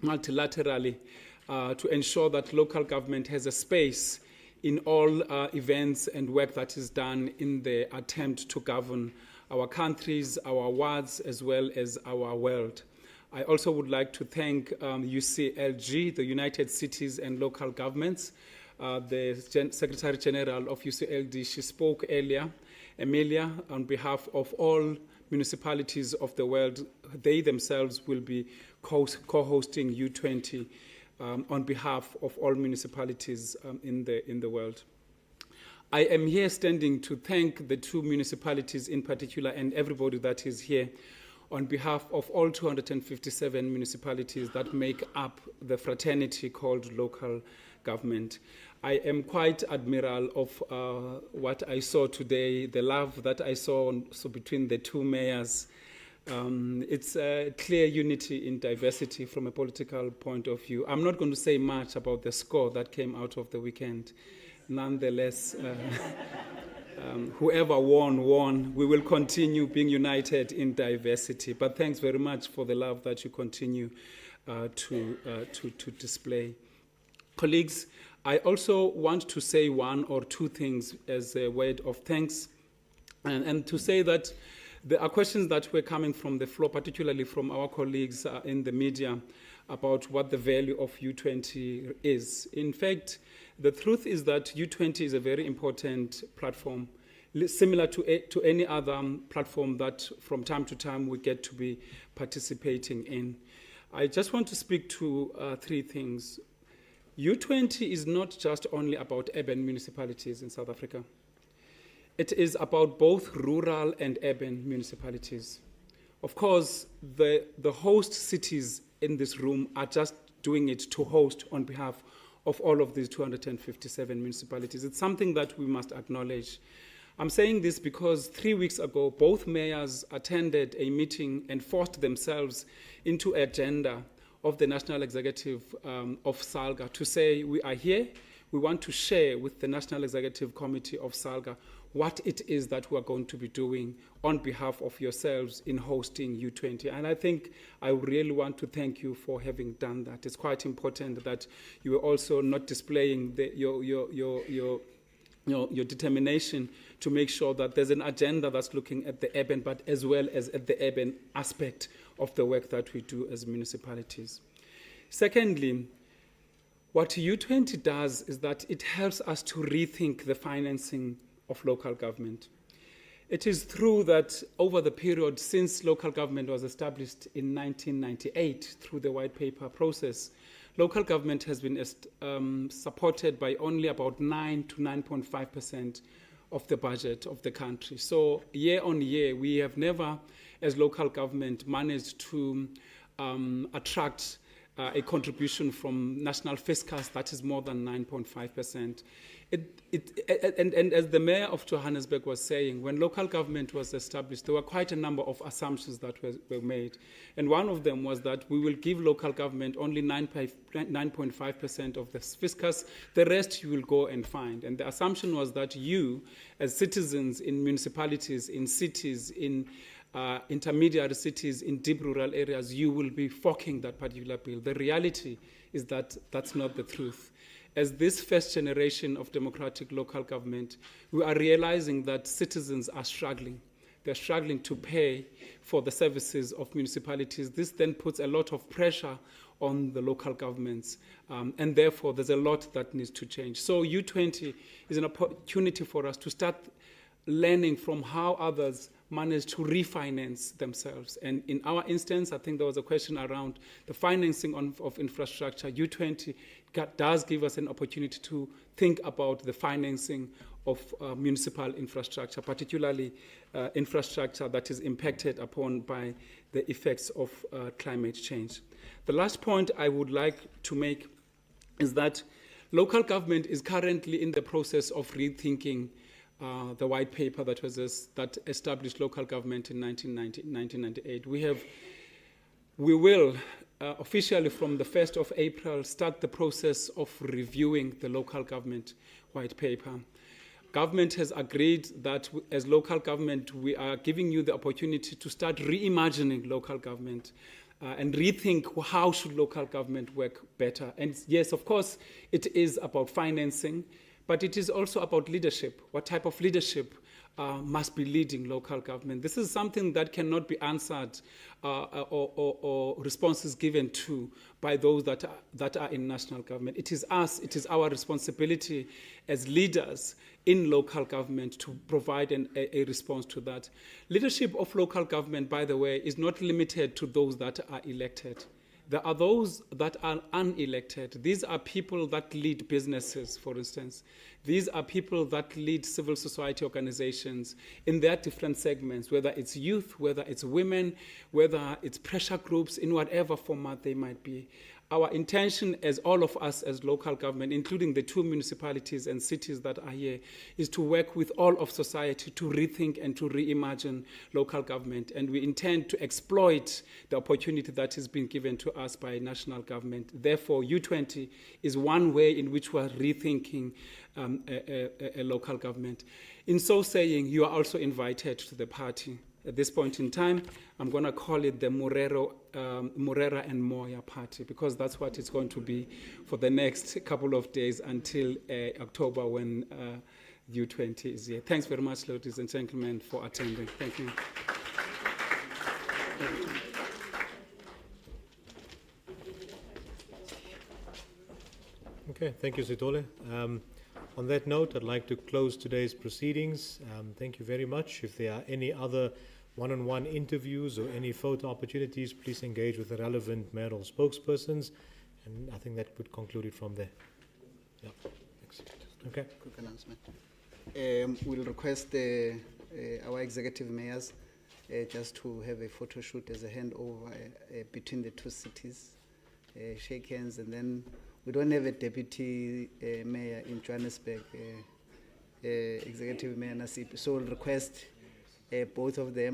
multilaterally to ensure that local government has a space in all events and work that is done in the attempt to govern our countries, our wards, as well as our world. I also would like to thank UCLG, the United Cities and Local Governments, the Secretary General of UCLD. She spoke earlier, Emilia, on behalf of all municipalities of the world. They themselves will be co-hosting U20 on behalf of all municipalities in the world. I am here standing to thank the two municipalities in particular and everybody that is here on behalf of all 257 municipalities that make up the fraternity called local government. I am quite admiral of what I saw today, the love that I saw between the two mayors. It's a clear unity in diversity from a political point of view. I'm not going to say much about the score that came out of the weekend. Nonetheless, whoever won. We will continue being united in diversity. But thanks very much for the love that you continue to display. Colleagues, I also want to say one or two things as a word of thanks, and to say that there are questions that were coming from the floor, particularly from our colleagues in the media, about what the value of U20 is. In fact, the truth is that U20 is a very important platform, similar to any other platform that from time to time we get to be participating in. I just want to speak to three things. U20 is not just only about urban municipalities in South Africa. It is about both rural and urban municipalities. Of course, the host cities in this room are just doing it to host on behalf of all of these 257 municipalities. It's something that we must acknowledge. I'm saying this because 3 weeks ago, both mayors attended a meeting and forced themselves into an agenda of the National Executive of SALGA to say, we are here, we want to share with the National Executive Committee of SALGA what it is that we are going to be doing on behalf of yourselves in hosting U20. And I think I really want to thank you for having done that. It's quite important that you are also not displaying your determination to make sure that there's an agenda that's looking at the urban, but as well as at the urban aspect of the work that we do as municipalities. Secondly, what U20 does is that it helps us to rethink the financing of local government. It is true that over the period since local government was established in 1998 through the white paper process, local government has been supported by only about 9 to 9.5% of the budget of the country. So year on year, we have never, as local government, managed to attract a contribution from national fiscus that is more than 9.5%. And as the mayor of Johannesburg was saying, when local government was established, there were quite a number of assumptions that were made. And one of them was that we will give local government only 9.5% of the fiscus, the rest you will go and find. And the assumption was that you, as citizens in municipalities, in cities, in intermediate cities, in deep rural areas, you will be forking that particular bill. The reality is that that's not the truth. As this first generation of democratic local government, we are realizing that citizens are struggling. They're struggling to pay for the services of municipalities. This then puts a lot of pressure on the local governments. And therefore, there's a lot that needs to change. So U20 is an opportunity for us to start learning from how others manage to refinance themselves. And in our instance, I think there was a question around the financing of infrastructure. U20 does give us an opportunity to think about the financing of municipal infrastructure, particularly infrastructure that is impacted upon by the effects of climate change. The last point I would like to make is that local government is currently in the process of rethinking the white paper that established local government in 1998. We will officially from the 1st of April start the process of reviewing the local government white paper. Government has agreed that as local government, we are giving you the opportunity to start reimagining local government and rethink how should local government work better. And yes, of course, it is about financing, but it is also about leadership. What type of leadership must be leading local government? This is something that cannot be answered or responses given to by those that are in national government. It is us, it is our responsibility as leaders in local government to provide a response to that. Leadership of local government, by the way, is not limited to those that are elected. There are those that are unelected. These are people that lead businesses, for instance. These are people that lead civil society organizations in their different segments, whether it's youth, whether it's women, whether it's pressure groups, in whatever format they might be. Our intention as all of us as local government, including the 2 municipalities and cities that are here, is to work with all of society to rethink and to reimagine local government. And we intend to exploit the opportunity that has been given to us by national government. Therefore, U20 is one way in which we are rethinking a local government. In so saying, you are also invited to the party. At this point in time, I'm going to call it the Morera and Moya Party, because that's what it's going to be for the next couple of days until October when U20 is here. Thanks very much, ladies and gentlemen, for attending. Thank you. Okay, thank you, Sithole. On that note, I'd like to close today's proceedings. Thank you very much. If there are any other one-on-one interviews or any photo opportunities, please engage with the relevant mayoral spokespersons. And I think that would conclude it from there. Yeah, excellent. Okay. Quick announcement. We'll request our executive mayors just to have a photo shoot as a handover between the 2 cities, shake hands, and then we don't have a deputy mayor in Johannesburg, executive mayor Nasip, so we'll request both of them